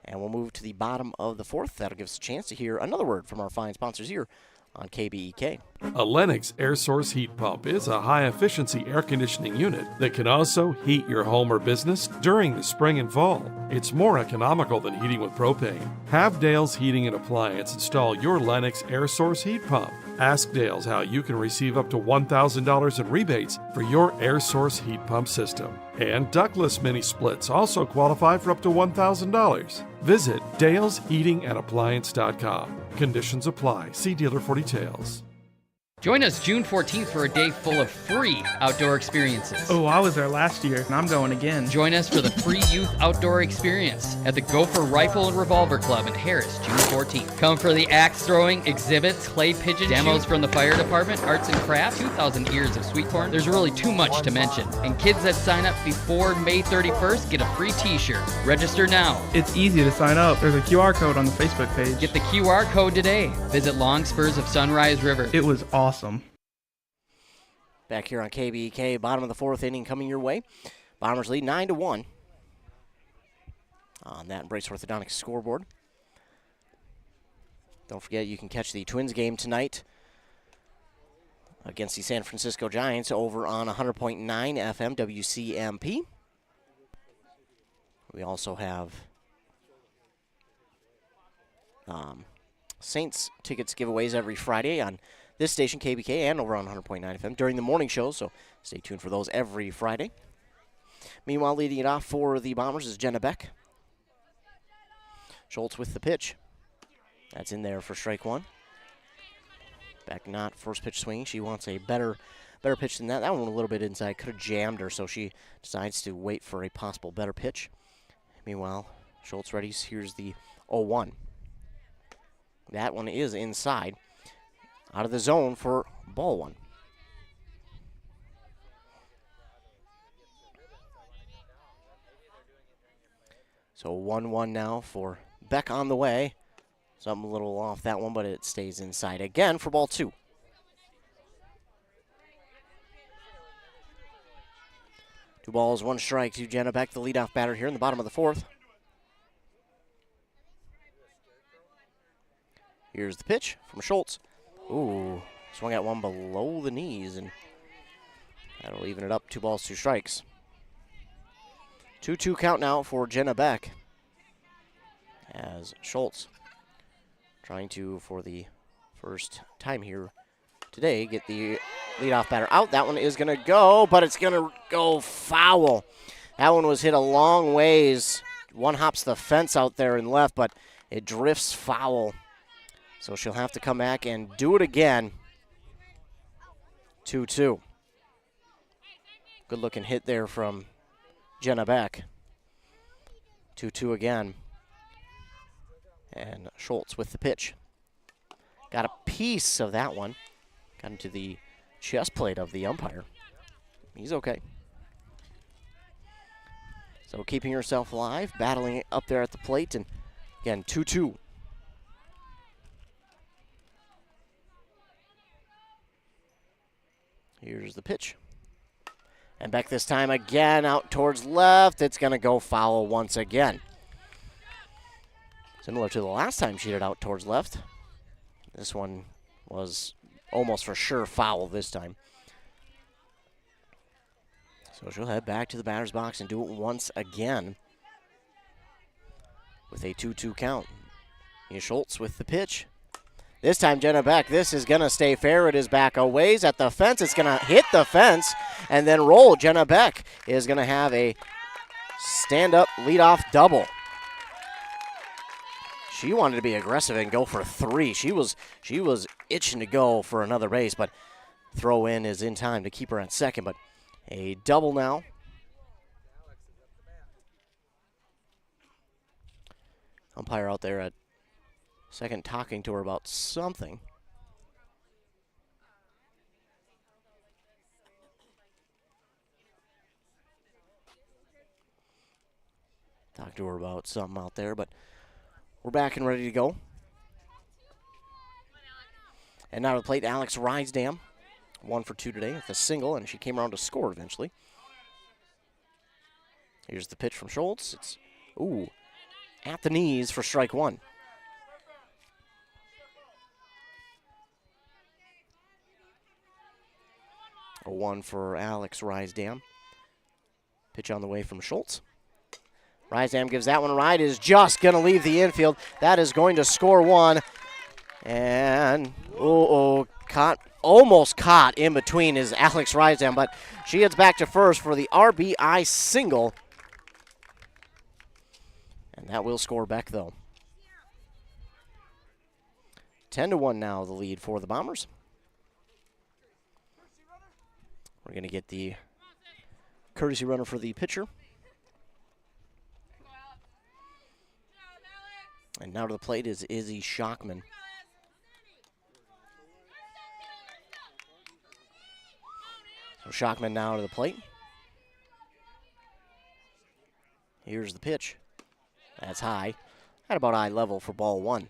And we'll move to the bottom of the 4th. That'll give us a chance to hear another word from our fine sponsors here on KBEK. A Lennox air source heat pump is a high-efficiency air conditioning unit that can also heat your home or business during the spring and fall. It's more economical than heating with propane. Have Dale's Heating and Appliance install your Lennox air source heat pump. Ask Dale's how you can receive up to $1,000 in rebates for your air source heat pump system. And ductless mini splits also qualify for up to $1,000. Visit dalesheatingandappliance.com. Conditions apply. See dealer for details. Join us June 14th for a day full of free outdoor experiences. Oh, I was there last year, and I'm going again. Join us for the free youth outdoor experience at the Gopher Rifle and Revolver Club in Harris, June 14th. Come for the axe throwing, exhibits, clay pigeon demos from the fire department, arts and crafts, 2,000 ears of sweet corn. There's really too much to mention. And kids that sign up before May 31st get a free t-shirt. Register now. It's easy to sign up. There's a QR code on the Facebook page. Get the QR code today. Visit Long Spurs of Sunrise River. It was awesome. Back here on KBEK, bottom of the 4th inning coming your way. Bombers lead 9-1 on that Brace Orthodontics scoreboard. Don't forget you can catch the Twins game tonight against the San Francisco Giants over on 100.9 FM WCMP. We also have Saints tickets giveaways every Friday on this station, KBK, and over on 100.9 FM during the morning show, so stay tuned for those every Friday. Meanwhile, leading it off for the Bombers is Jenna Beck. Schultz with the pitch. That's in there for strike 1. Beck not first pitch swinging. She wants a better pitch than that. That one a little bit inside. Could have jammed her, so she decides to wait for a possible better pitch. Meanwhile, Schultz readies. Here's the 0-1. That one is inside. Out of the zone for ball 1. So 1-1 now for Beck on the way. Something a little off that one, but it stays inside again for ball 2. Two balls, 1 strike to Jenna Beck, the leadoff batter here in the bottom of the 4th. Here's the pitch from Schultz. Ooh, swung at one below the knees, and that'll even it up. 2 balls, 2 strikes. 2-2 count now for Jenna Beck as Schultz trying to, for the first time here today, get the leadoff batter out. That one is going to go, but it's going to go foul. That one was hit a long ways. One hops the fence out there and left, but it drifts foul. So she'll have to come back and do it again. 2-2. Good looking hit there from Jenna Beck. 2-2 again. And Schultz with the pitch. Got a piece of that one. Got into the chest plate of the umpire. He's okay. So keeping herself alive, battling up there at the plate, and again, 2-2. Here's the pitch. And Beck this time again out towards left. It's going to go foul once again. Similar to the last time she hit it out towards left. This one was almost for sure foul this time. So she'll head back to the batter's box and do it once again with a 2-2 count. Here's Schultz with the pitch. This time, Jenna Beck, this is going to stay fair. It is back a ways at the fence. It's going to hit the fence and then roll. Jenna Beck is going to have a stand-up leadoff double. She wanted to be aggressive and go for 3. She was itching to go for another base, but throw in is in time to keep her at second. But a double now. Umpire out there at second talking to her about something. Talk to her about something out there, but we're back and ready to go. And now to the plate, Alex Rysdam. 1 for 2 today with a single, and she came around to score eventually. Here's the pitch from Schultz. It's, at the knees for strike 1. A 1 for Alex Rysdam. Pitch on the way from Schultz. Rysdam gives that one a ride. Is just going to leave the infield. That is going to score 1. And, almost caught in between is Alex Rysdam, but she heads back to first for the RBI single. And that will score Beck, though. 10-1 now, the lead for the Bombers. We're going to get the courtesy runner for the pitcher. And now to the plate is Izzy Schockman. So Schockman now to the plate. Here's the pitch. That's high. At about eye level for ball 1.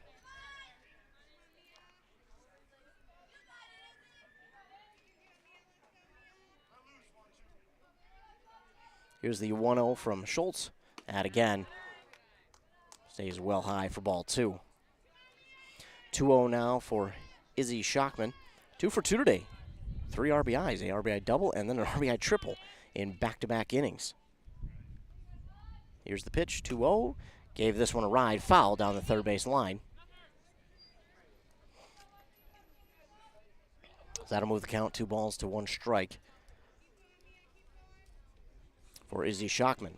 Here's the 1-0 from Schultz. That again stays well high for ball 2. 2-0 now for Izzy Schockman. 2 for 2 today. 3 RBIs, a RBI double, and then an RBI triple in back-to-back innings. Here's the pitch, 2-0. Gave this one a ride, foul down the third base line. So that'll move the count 2 balls to 1 strike for Izzy Schockman.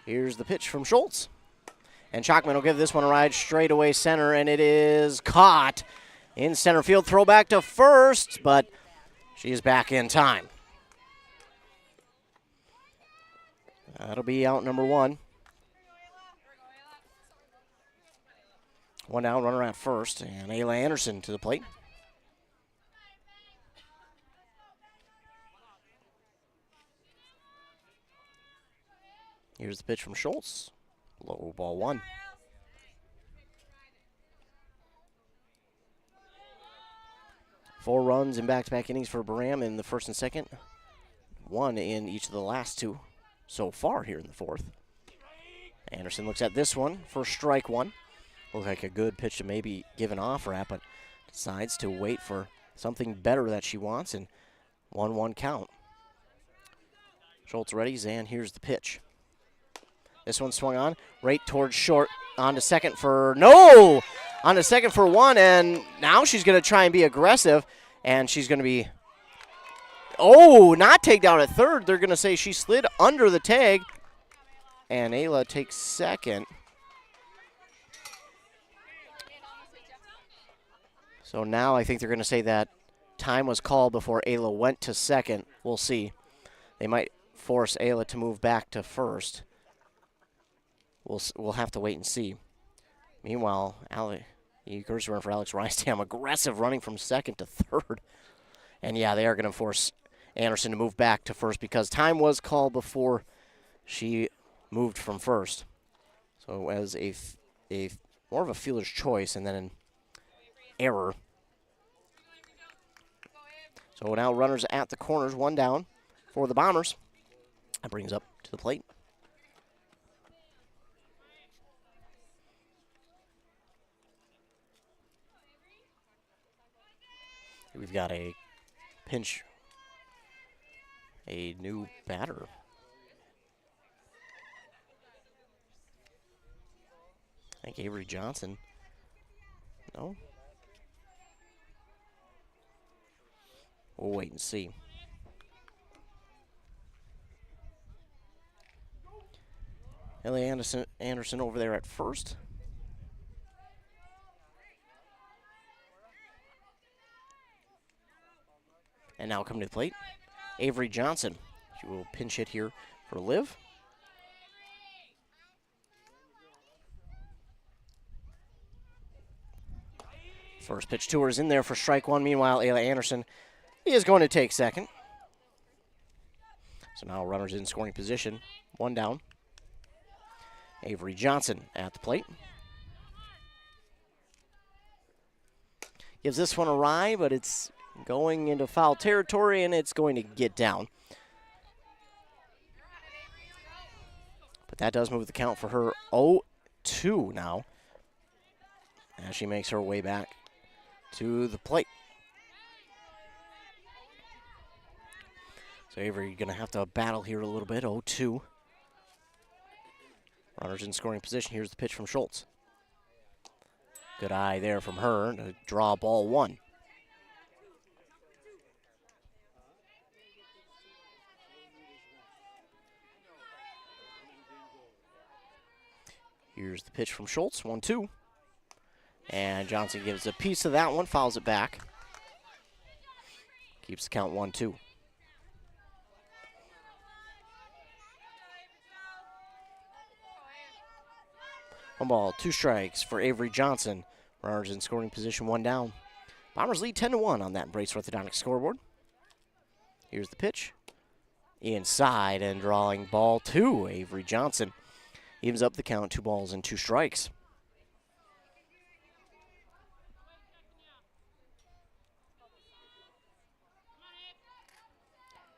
Here's the pitch from Schultz. And Schockman will give this one a ride straight away center, and it is caught in center field. Throw back to first, but she is back in time. That'll be out number 1. 1 down, runner at first, and Ayla Anderson to the plate. Here's the pitch from Schultz. Low ball 1. Four runs in back-to-back innings for Braham in the first and second. 1 in each of the last 2 so far here in the fourth. Anderson looks at this one for strike 1. Looked like a good pitch to maybe give an offer at, but decides to wait for something better that she wants, and 1-1 count. Schultz ready, and here's the pitch. This one swung on, right towards short, on to second for, no! On to second for 1, and now she's going to try and be aggressive, and she's going to be, not take down at third. They're going to say she slid under the tag, and Ayla takes second. So now I think they're going to say that time was called before Ayla went to second. We'll see. They might force Ayla to move back to first. We'll have to wait and see. Meanwhile, the courtesy run for Alex Rysdam, aggressive running from second to third. And yeah, they are going to force Anderson to move back to first because time was called before she moved from first. So it was a more of a fielder's choice and then an error. So now runners at the corners, one down for the Bombers. That brings up to the plate. We've got a pinch, a new batter. I think Avery Johnson. No? We'll wait and see. Ellie Anderson over there at first. And now coming to the plate, Avery Johnson. She will pinch hit here for Liv. First pitch to her is in there for strike one. Meanwhile, Ayla Anderson is going to take second. So now runners in scoring position. One down. Avery Johnson at the plate. Gives this one a rye, but it's going into foul territory, and it's going to get down. But that does move the count for her 0-2 now, as she makes her way back to the plate. So Avery going to have to battle here a little bit, 0-2. Runners in scoring position. Here's the pitch from Schultz. Good eye there from her to draw ball one. Here's the pitch from Schultz, 1-2. And Johnson gives a piece of that one, fouls it back. Keeps the count 1-2. One ball, two strikes for Avery Johnson. Runners in scoring position, one down. Bombers lead 10-1 on that Brace Orthodontics scoreboard. Here's the pitch. Inside and drawing ball two, Avery Johnson. Evens up the count, 2 balls and 2 strikes.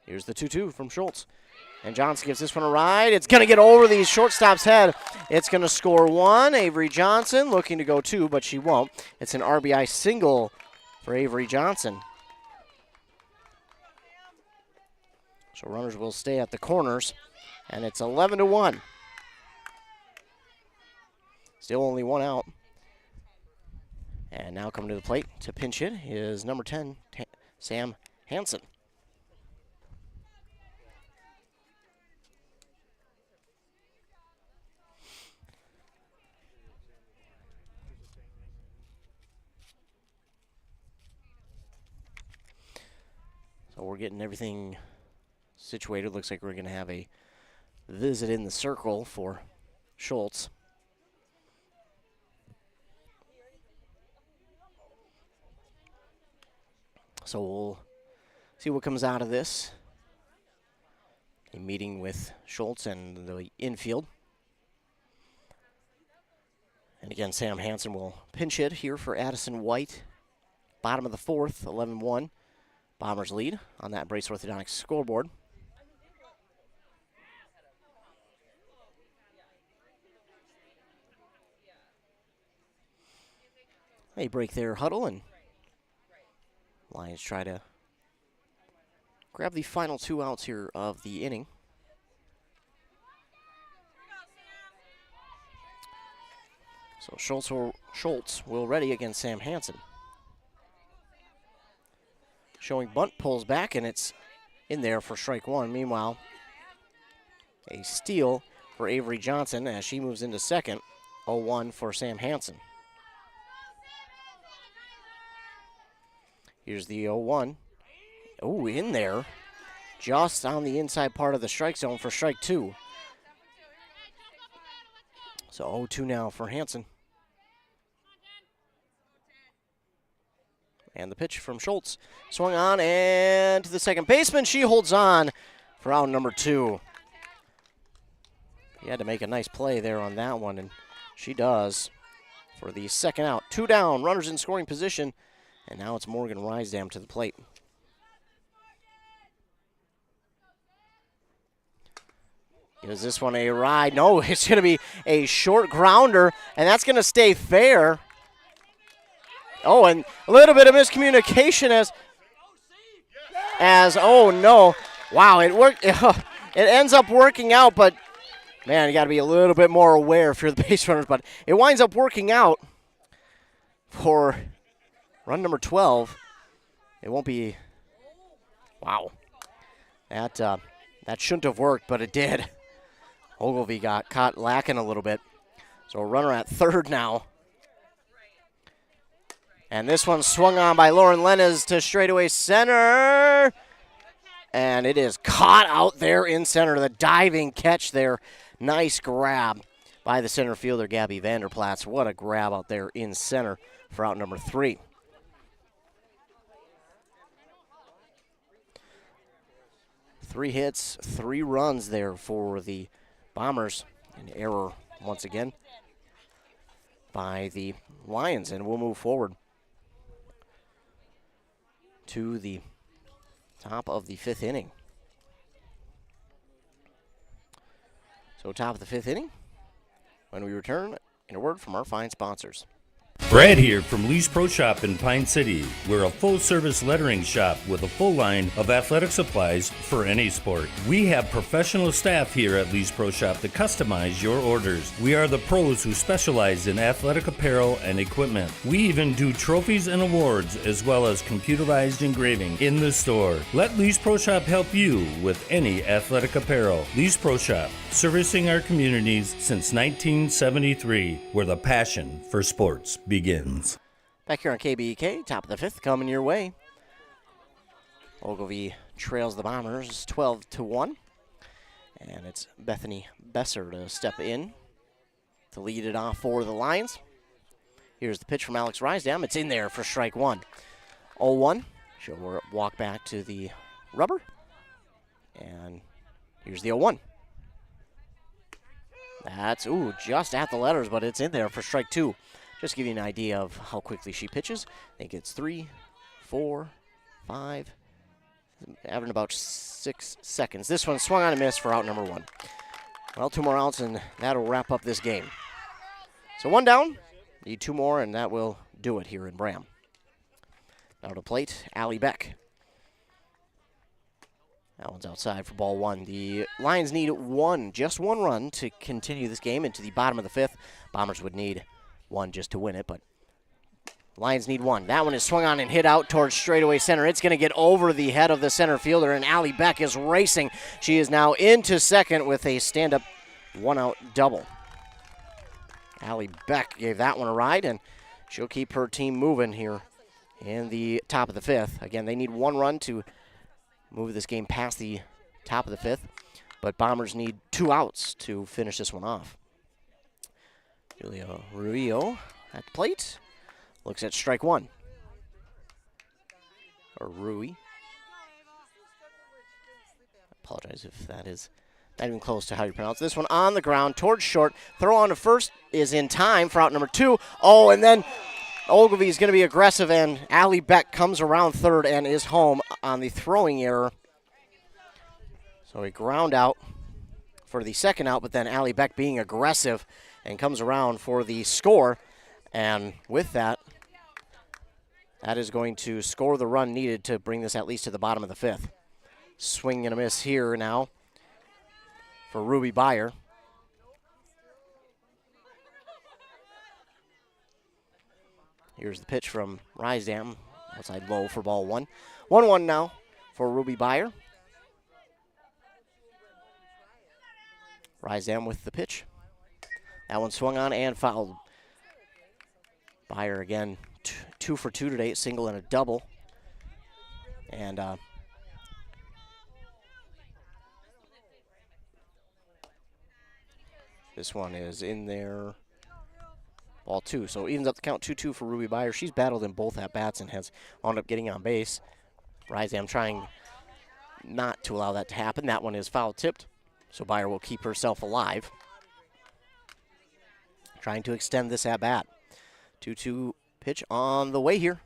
Here's the 2-2 from Schultz. And Johnson gives this one a ride. It's going to get over the shortstop's head. It's going to score one. Avery Johnson looking to go 2, but she won't. It's an RBI single for Avery Johnson. So runners will stay at the corners, and it's 11-1. Still only one out. And now coming to the plate to pinch hit is number 10, Sam Hansen. So we're getting everything situated. Looks like we're going to have a visit in the circle for Schultz. So we'll see what comes out of this. A meeting with Schultz and the infield. And again, Sam Hansen will pinch hit here for Addison White. Bottom of the 4th, 11-1. Bombers lead on that Brace Orthodontics scoreboard. They break their huddle, and Lions try to grab the final 2 outs here of the inning. So Schultz will ready against Sam Hansen. Showing bunt, pulls back, and it's in there for strike one. Meanwhile, a steal for Avery Johnson as she moves into second. 0-1 for Sam Hansen. Here's the 0-1. Oh, in there. Just on the inside part of the strike zone for strike two. So 0-2 now for Hansen. And the pitch from Schultz. Swung on and to the second baseman. She holds on for out number 2. He had to make a nice play there on that one, and she does for the second out. 2 down, runners in scoring position, and now it's Morgan Rysdam to the plate. Gives this one a ride. No, it's going to be a short grounder, and that's going to stay fair. Oh, and a little bit of miscommunication as oh no. Wow, it worked. It ends up working out, but man, you got to be a little bit more aware if you're the base runners, but it winds up working out for run number 12. It won't be, wow. That shouldn't have worked, but it did. Ogilvie got caught lacking a little bit. So a runner at third now. And this one swung on by Lauren Lenez to straightaway center. And it is caught out there in center. The diving catch there. Nice grab by the center fielder, Gabby Vanderplatz. What a grab out there in center for out number 3. Three hits, 3 runs there for the Bombers. An error once again by the Lions, and we'll move forward to the top of the 5th inning. So top of the 5th inning, when we return, in a word from our fine sponsors. Brad here from Lee's Pro Shop in Pine City. We're a full-service lettering shop with a full line of athletic supplies for any sport. We have professional staff here at Lee's Pro Shop to customize your orders. We are the pros who specialize in athletic apparel and equipment. We even do trophies and awards as well as computerized engraving in the store. Let Lee's Pro Shop help you with any athletic apparel. Lee's Pro Shop, servicing our communities since 1973, where the passion for sports begins. Back here on KBEK, top of the 5th, coming your way. Ogilvie trails the Bombers 12-1. And it's Bethany Besser to step in to lead it off for the Lions. Here's the pitch from Alex Rysdam. It's in there for strike 1. 0-1. She'll walk back to the rubber. And here's the 0-1. That's, just at the letters, but it's in there for strike 2. Just to give you an idea of how quickly she pitches. I think it's 3, 4, 5, averaging about 6 seconds. This one swung on and missed for out number 1. Well, 2 more outs, and that'll wrap up this game. So 1 down, need 2 more, and that will do it here in Braham. Now to plate, Allie Beck. That one's outside for ball 1. The Lions need just one run to continue this game into the bottom of the 5th. Bombers would need 1 just to win it, but Lions need 1. That one is swung on and hit out towards straightaway center. It's going to get over the head of the center fielder, and Allie Beck is racing. She is now into second with a stand-up 1-out double. Allie Beck gave that one a ride, and she'll keep her team moving here in the top of the 5th. Again, they need 1 run to move this game past the top of the 5th, but Bombers need 2 outs to finish this one off. Julia Ruillo at the plate. Looks at strike 1. Or Rui. Apologize if that is not even close to how you pronounce this one. On the ground, towards short. Throw on to first is in time for out number 2. Oh, and then Ogilvie is going to be aggressive, and Allie Beck comes around third and is home on the throwing error. So a ground out for the second out, but then Allie Beck being aggressive and comes around for the score. And with that, that is going to score the run needed to bring this at least to the bottom of the 5th. Swing and a miss here now for Ruby Byer. Here's the pitch from Rysdam, outside low for ball 1. 1-1 now for Ruby Byer. Rysdam with the pitch. That one swung on and fouled. Byer again, 2 for 2 today, a single and a double. And this one is in there Ball 2. So evens up the count 2-2 for Ruby Byer. She's battled in both at-bats and has wound up getting on base. Rysam trying not to allow that to happen. That one is foul tipped, so Byer will keep herself alive. Trying to extend this at-bat. 2-2 pitch on the way here.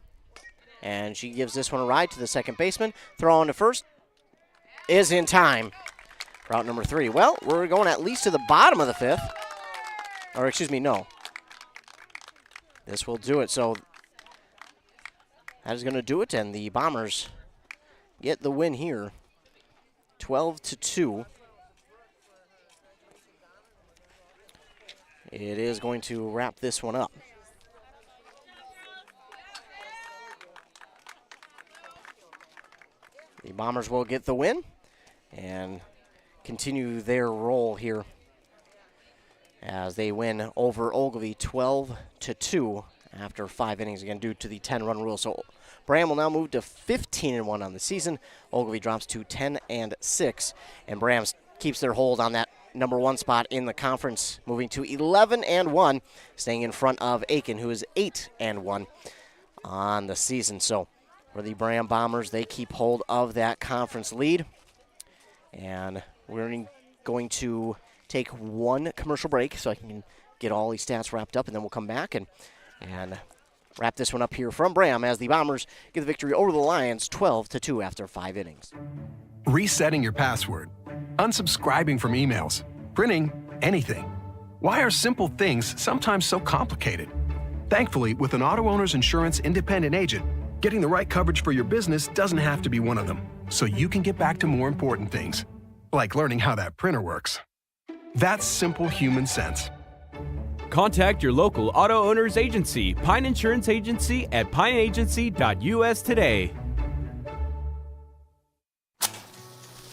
And she gives this one a ride to the second baseman. Throw on to first is in time. Route number 3. Well, we're going at least to the bottom of the 5th. Or excuse me, no. This will do it. So that is going to do it, and the Bombers get the win here. 12-2. It is going to wrap this one up. The Bombers will get the win and continue their roll here as they win over Ogilvie 12-2 after 5 innings, again due to the 10-run rule. So Braham will now move to 15-1 on the season. Ogilvie drops to 10-6, and Braham keeps their hold on that number 1 spot in the conference, moving to 11-1, staying in front of Aiken, who is 8-1 on the season. So for the Braham Bombers, they keep hold of that conference lead, and we're going to take one commercial break so I can get all these stats wrapped up, and then we'll come back and wrap this one up here from Braham as the Bombers get the victory over the Lions 12-2 after 5 innings. Resetting your password, unsubscribing from emails, printing anything. Why are simple things sometimes so complicated? Thankfully, with an auto owner's insurance independent agent, getting the right coverage for your business doesn't have to be one of them, so you can get back to more important things, like learning how that printer works. That's simple human sense. Contact your local auto owner's agency, Pine Insurance Agency, at pineagency.us today.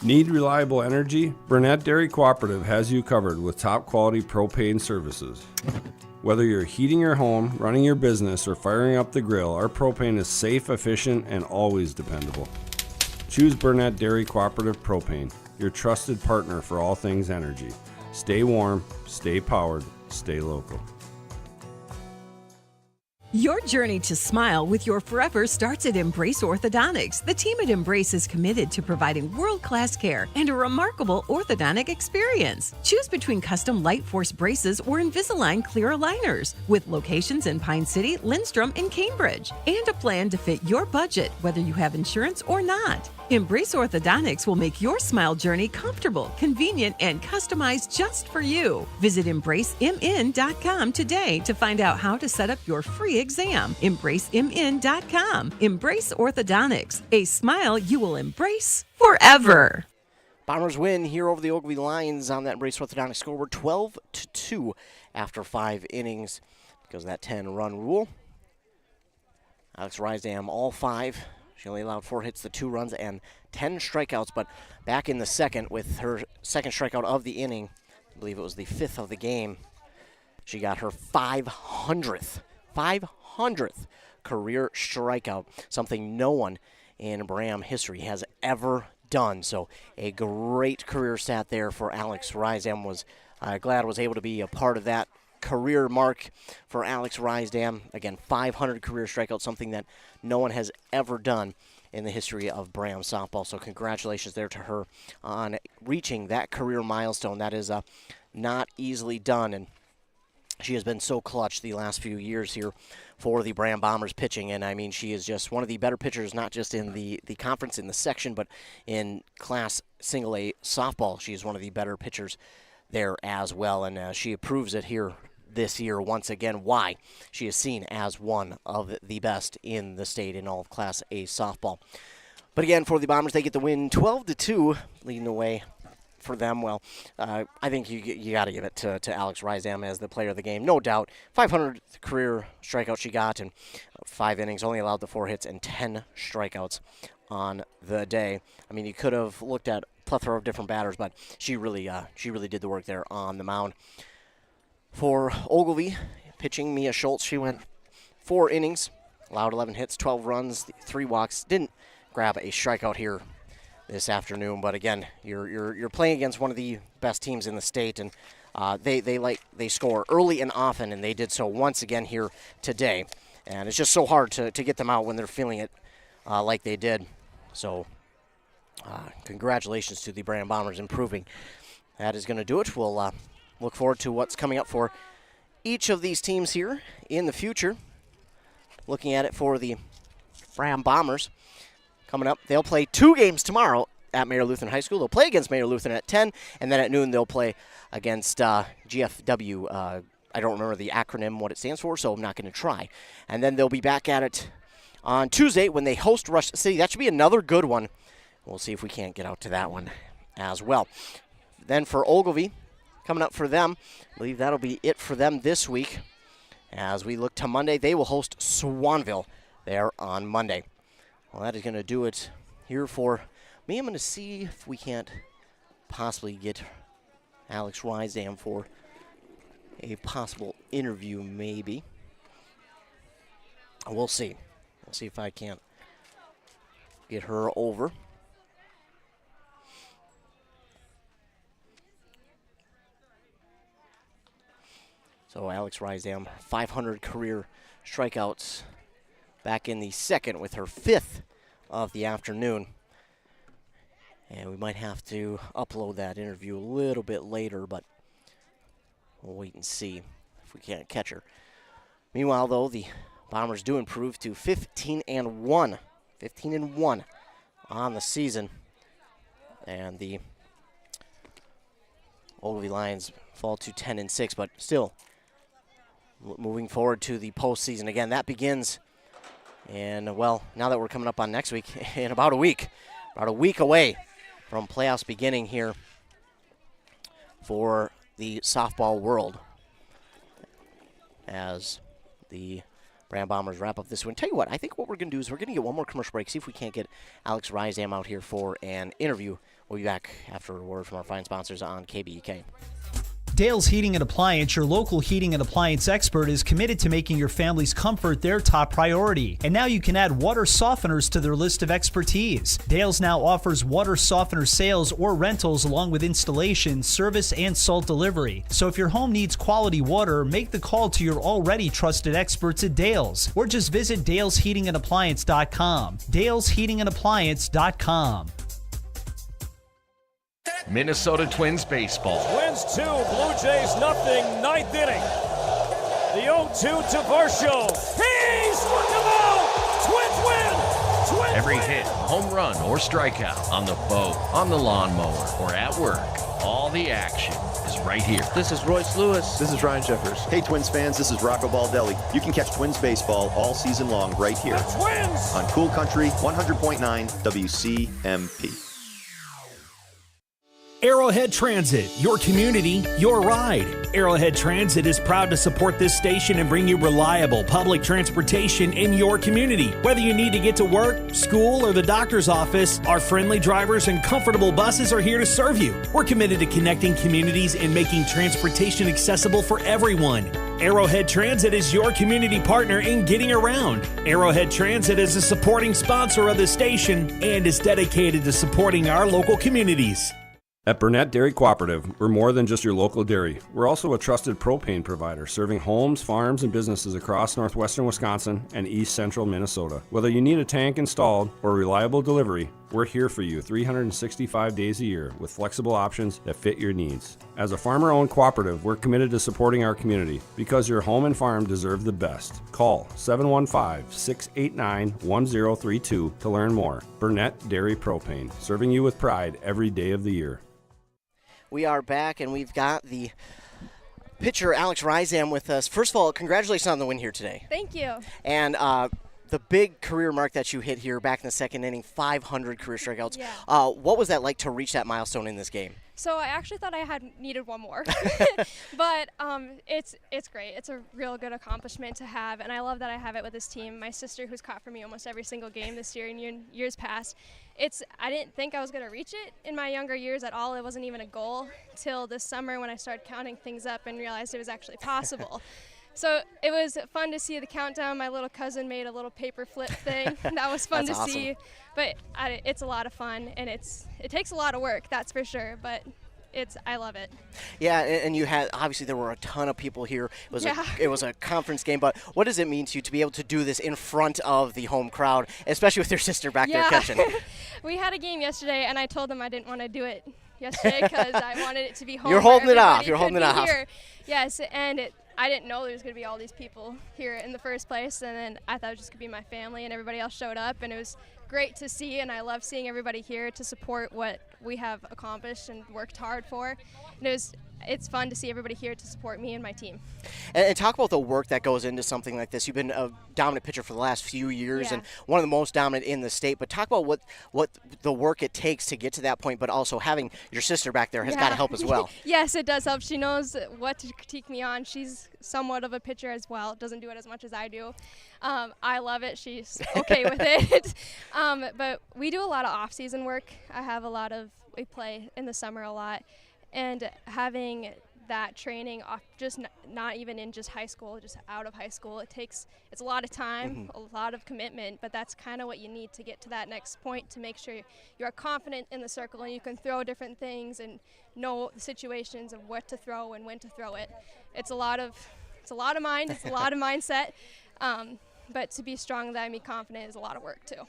Need reliable energy? Burnett Dairy Cooperative has you covered with top quality propane services. Whether you're heating your home, running your business, or firing up the grill, our propane is safe, efficient, and always dependable. Choose Burnett Dairy Cooperative Propane, your trusted partner for all things energy. Stay warm, stay powered, stay local. Your journey to smile with your forever starts at Embrace Orthodontics. The team at Embrace is committed to providing world-class care and a remarkable orthodontic experience. Choose between custom Light Force braces or Invisalign clear aligners, with locations in Pine City, Lindstrom, and Cambridge, and a plan to fit your budget, whether you have insurance or not. Embrace Orthodontics will make your smile journey comfortable, convenient, and customized just for you. Visit EmbraceMN.com today to find out how to set up your free exam. EmbraceMN.com. Embrace Orthodontics. A smile you will embrace forever. Bombers win here over the Ogilvie Lions on that Embrace Orthodontics scoreboard, 12-2 after 5 innings because of that 10-run rule. Alex Rysam, all 5. She only allowed 4 hits, the 2 runs, and 10 strikeouts. But back in the second, with her second strikeout of the inning, I believe it was the 5th of the game, she got her 500th career strikeout, something no one in Braham history has ever done. So a great career stat there for Alex Rysam. Was glad was able to be a part of that career mark for Alex Rysam. Again, 500 career strikeouts, something that no one has ever done in the history of Braham softball. So congratulations there to her on reaching that career milestone. That is not easily done, and she has been so clutch the last few years here for the Braham Bombers pitching. And I mean, she is just one of the better pitchers, not just in the conference, in the section, but in Class Single A softball. She is one of the better pitchers there as well, and she proves it here this year once again why she is seen as one of the best in the state in all of Class A softball. But again, for the Bombers, they get the win 12-2, leading the way for them. Well, I think you got to give it to Alex Rysam as the player of the game, no doubt. 500 career strikeouts she got in 5 innings, only allowed the 4 hits and 10 strikeouts on the day. I mean, you could have looked at a plethora of different batters, but she really did the work there on the mound. For Ogilvie, pitching Mia Schultz, she went 4 innings, allowed 11 hits, 12 runs, 3 walks. Didn't grab a strikeout here this afternoon, but again, you're playing against one of the best teams in the state, and they score early and often, and they did so once again here today. And it's just so hard to get them out when they're feeling it like they did. So congratulations to the Braham Bombers improving. That is going to do it. We'll look forward to what's coming up for each of these teams here in the future. Looking at it for the Braham Bombers coming up, they'll play 2 games tomorrow at Mayor Lutheran High School. They'll play against Mayor Lutheran at 10, and then at noon they'll play against GFW. I don't remember the acronym, what it stands for, so I'm not going to try. And then they'll be back at it on Tuesday when they host Rush City. That should be another good one. We'll see if we can't get out to that one as well. Then for Ogilvie, coming up for them, I believe that'll be it for them this week. As we look to Monday, they will host Swanville there on Monday. Well, that is going to do it here for me. I'm going to see if we can't possibly get Alex Rysdam for a possible interview, maybe. We'll see. We'll see if I can't get her over. So Alex Rysdam, 500 career strikeouts back in the second with her 5th of the afternoon. And we might have to upload that interview a little bit later, but we'll wait and see if we can't catch her. Meanwhile, though, the Bombers do improve to 15-1. 15-1 on the season. And the Ogilvie Lions fall to 10-6, but still moving forward to the postseason. Again, that begins in, well, now that we're coming up on next week, in about a week away from playoffs beginning here for the softball world as the Braham Bombers wrap up this one. Tell you what, I think what we're going to do is we're going to get one more commercial break, see if we can't get Alex Rysdam out here for an interview. We'll be back after a word from our fine sponsors on KBEK. Dale's Heating and Appliance, your local heating and appliance expert, is committed to making your family's comfort their top priority. And now you can add water softeners to their list of expertise. Dale's now offers water softener sales or rentals along with installation, service, and salt delivery. So if your home needs quality water, make the call to your already trusted experts at Dale's, or just visit dalesheatingandappliance.com. dalesheatingandappliance.com. Minnesota Twins baseball. Twins 2, Blue Jays nothing, 9th inning. The 0-2 to Varsho. He struck him out! Twins win! Twins Every win! hit, home run, or strikeout on the boat, on the lawnmower, or at work, all the action is right here. This is Royce Lewis. This is Ryan Jeffers. Hey, Twins fans, this is Rocco Baldelli. You can catch Twins baseball all season long right here. The Twins! On Cool Country 100.9 WCMP. Arrowhead Transit, your community, your ride. Arrowhead Transit is proud to support this station and bring you reliable public transportation in your community. Whether you need to get to work, school, or the doctor's office, our friendly drivers and comfortable buses are here to serve you. We're committed to connecting communities and making transportation accessible for everyone. Arrowhead Transit is your community partner in getting around. Arrowhead Transit is a supporting sponsor of the station and is dedicated to supporting our local communities. At Burnett Dairy Cooperative, we're more than just your local dairy. We're also a trusted propane provider, serving homes, farms, and businesses across northwestern Wisconsin and east central Minnesota. Whether you need a tank installed or reliable delivery, we're here for you 365 days a year with flexible options that fit your needs. As a farmer-owned cooperative, we're committed to supporting our community because your home and farm deserve the best. Call 715-689-1032 to learn more. Burnett Dairy Propane, serving you with pride every day of the year. We are back, and we've got the pitcher, Alex Rysdam, with us. First of all, congratulations on the win here today. Thank you. And the big career mark that you hit here back in the second inning, 500 career strikeouts. Yeah. What was that like to reach that milestone in this game? So I actually thought I had needed one more, but it's great. It's a real good accomplishment to have, and I love that I have it with this team. My sister, who's caught for me almost every single game this year and years past, I didn't think I was going to reach it in my younger years at all. It wasn't even a goal till this summer when I started counting things up and realized it was actually possible. So it was fun to see the countdown. My little cousin made a little paper flip thing. That was fun to see. But it's a lot of fun, and it takes a lot of work, that's for sure. But I love it. Yeah, and you had, obviously there were a ton of people here. It was a conference game, but what does it mean to you to be able to do this in front of the home crowd, especially with your sister back there catching? We had a game yesterday, and I told them I didn't want to do it yesterday because I wanted it to be home. You're holding it off. You're holding it off. Yes, and I didn't know there was going to be all these people here in the first place, and then I thought it was just going to be my family, and everybody else showed up, and it was great to see, and I love seeing everybody here to support what we have accomplished and worked hard for. And it's fun to see everybody here to support me and my team. And talk about the work that goes into something like this. You've been a dominant pitcher for the last few years and one of the most dominant in the state, but talk about what the work it takes to get to that point, but also having your sister back there has got to help as well. Yes, it does help. She knows what to critique me on. She's somewhat of a pitcher as well. Doesn't do it as much as I do. I love it. She's okay with it. But we do a lot of off-season work. We play in the summer a lot. And having that training off, just not even in just high school, just out of high school, it's a lot of time, a lot of commitment, but that's kind of what you need to get to that next point to make sure you're confident in the circle and you can throw different things and know the situations of what to throw and when to throw it. It's a lot of mind, it's a lot of mindset. But to be strong that and be confident is a lot of work too.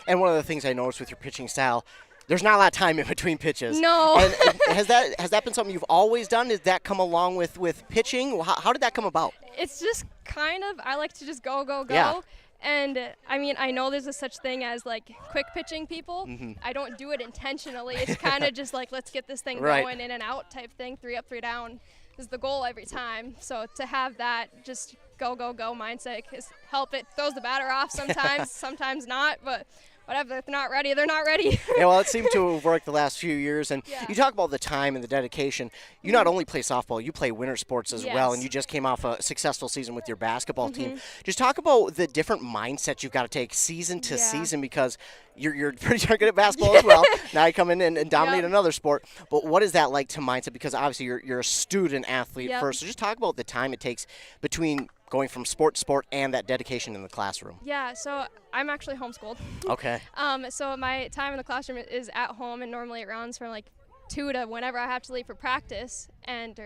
And one of the things I noticed with your pitching style, there's not a lot of time in between pitches. No. And has that been something you've always done? Did that come along with pitching? How did that come about? It's just I like to just go. Yeah. And I know there's a such thing as like quick pitching people. I don't do it intentionally. It's kind of just like, let's get this thing going in and out type thing. 3 up, 3 down is the goal every time. So to have that just go mindset is help. It throws the batter off sometimes, sometimes not, but whatever, if they're not ready, they're not ready. Yeah, well, it seemed to have worked the last few years. And you talk about the time and the dedication. You not only play softball, you play winter sports as well, and you just came off a successful season with your basketball team. Just talk about the different mindsets you've got to take season to season, because you're pretty darn good at basketball as well. Now you come in and dominate another sport. But what is that like to mindset? Because obviously you're a student athlete first. So just talk about the time it takes between going from sport to sport and that dedication in the classroom. Yeah, so I'm actually homeschooled. Okay. So my time in the classroom is at home, and normally it runs from like 2 to whenever I have to leave for practice. And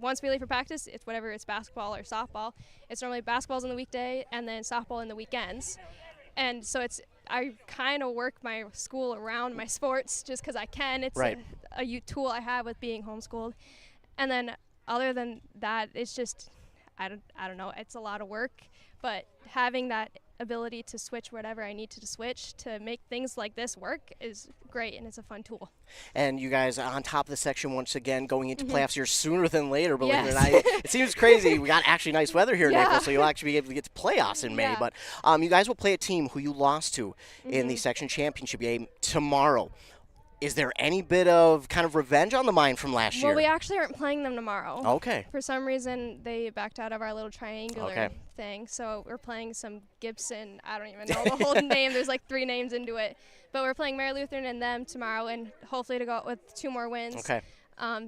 once we leave for practice, it's whatever, it's basketball or softball. It's normally basketball's on the weekday and then softball in the weekends. And so I kind of work my school around my sports just because I can. It's a tool I have with being homeschooled. And then other than that, it's just, I don't know, it's a lot of work, but having that ability to switch whatever I need to switch to make things like this work is great, and it's a fun tool. And you guys on top of the section once again, going into playoffs here sooner than later, believe it or not. It seems crazy. We got actually nice weather here in April, so you'll actually be able to get to playoffs in May. But you guys will play a team who you lost to in the section championship game tomorrow. Is there any bit of kind of revenge on the mind from last year? Well, we actually aren't playing them tomorrow. Okay. For some reason, they backed out of our little triangular thing. So we're playing some Gibson. I don't even know the whole name. There's like 3 names into it. But we're playing Mary Lutheran and them tomorrow, and hopefully to go out with 2 more wins. Okay.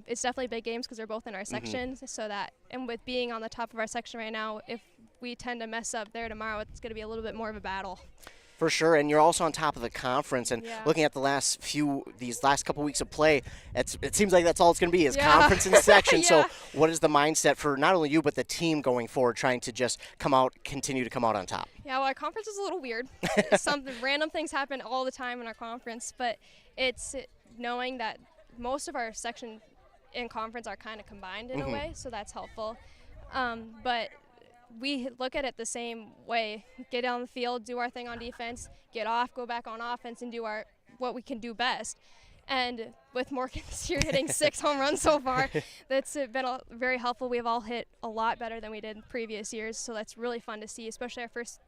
It's definitely big games because they're both in our section. So that, and with being on the top of our section right now, if we tend to mess up there tomorrow, it's going to be a little bit more of a battle. For sure, and you're also on top of the conference, and looking at these last couple weeks of play, it seems like that's all it's going to be is conference and section. So what is the mindset for not only you but the team going forward, trying to just continue to come out on top? Yeah, well, our conference is a little weird. Random things happen all the time in our conference, but it's knowing that most of our section in conference are kind of combined in a way, so that's helpful. But we look at it the same way. Get on the field, do our thing on defense, get off, go back on offense, and do what we can do best. And with Morgan this year hitting 6 home runs so far, that's been very helpful. We have all hit a lot better than we did in previous years, so that's really fun to see, especially our first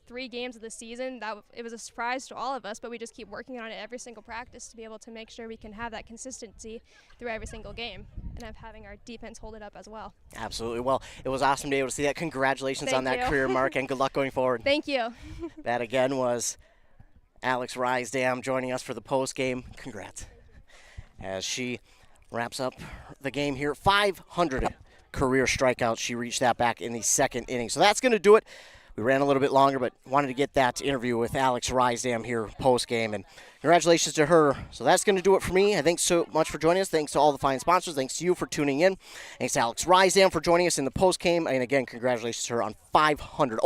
3 games of the season. It was a surprise to all of us, but we just keep working on it every single practice to be able to make sure we can have that consistency through every single game, and of having our defense hold it up as well. Absolutely. Well, it was awesome to be able to see that. Congratulations on that career mark, and good luck going forward. Thank you. That again was Alex Rysdam joining us for the post game. Congrats. As she wraps up the game here, 500 career strikeouts. She reached that back in the 2nd inning. So that's going to do it. We ran a little bit longer, but wanted to get that interview with Alex Rysdam here post-game. And Congratulations to her. So that's going to do it for me. Thanks so much for joining us. Thanks to all the fine sponsors. Thanks to you for tuning in. Thanks to Alex Rysdam for joining us in the post-game. And again, congratulations to her on 500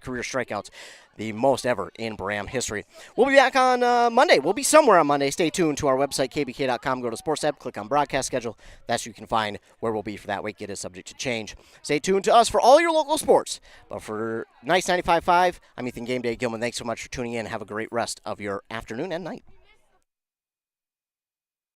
career strikeouts, the most ever in Braham history. We'll be back on Monday. We'll be somewhere on Monday. Stay tuned to our website, kbk.com. Go to Sports tab, click on Broadcast Schedule. That's where you can find where we'll be for that week. It is subject to change. Stay tuned to us for all your local sports. But for Nice 95.5, I'm Ethan Game Day Gilman. Thanks so much for tuning in. Have a great rest of your afternoon and night.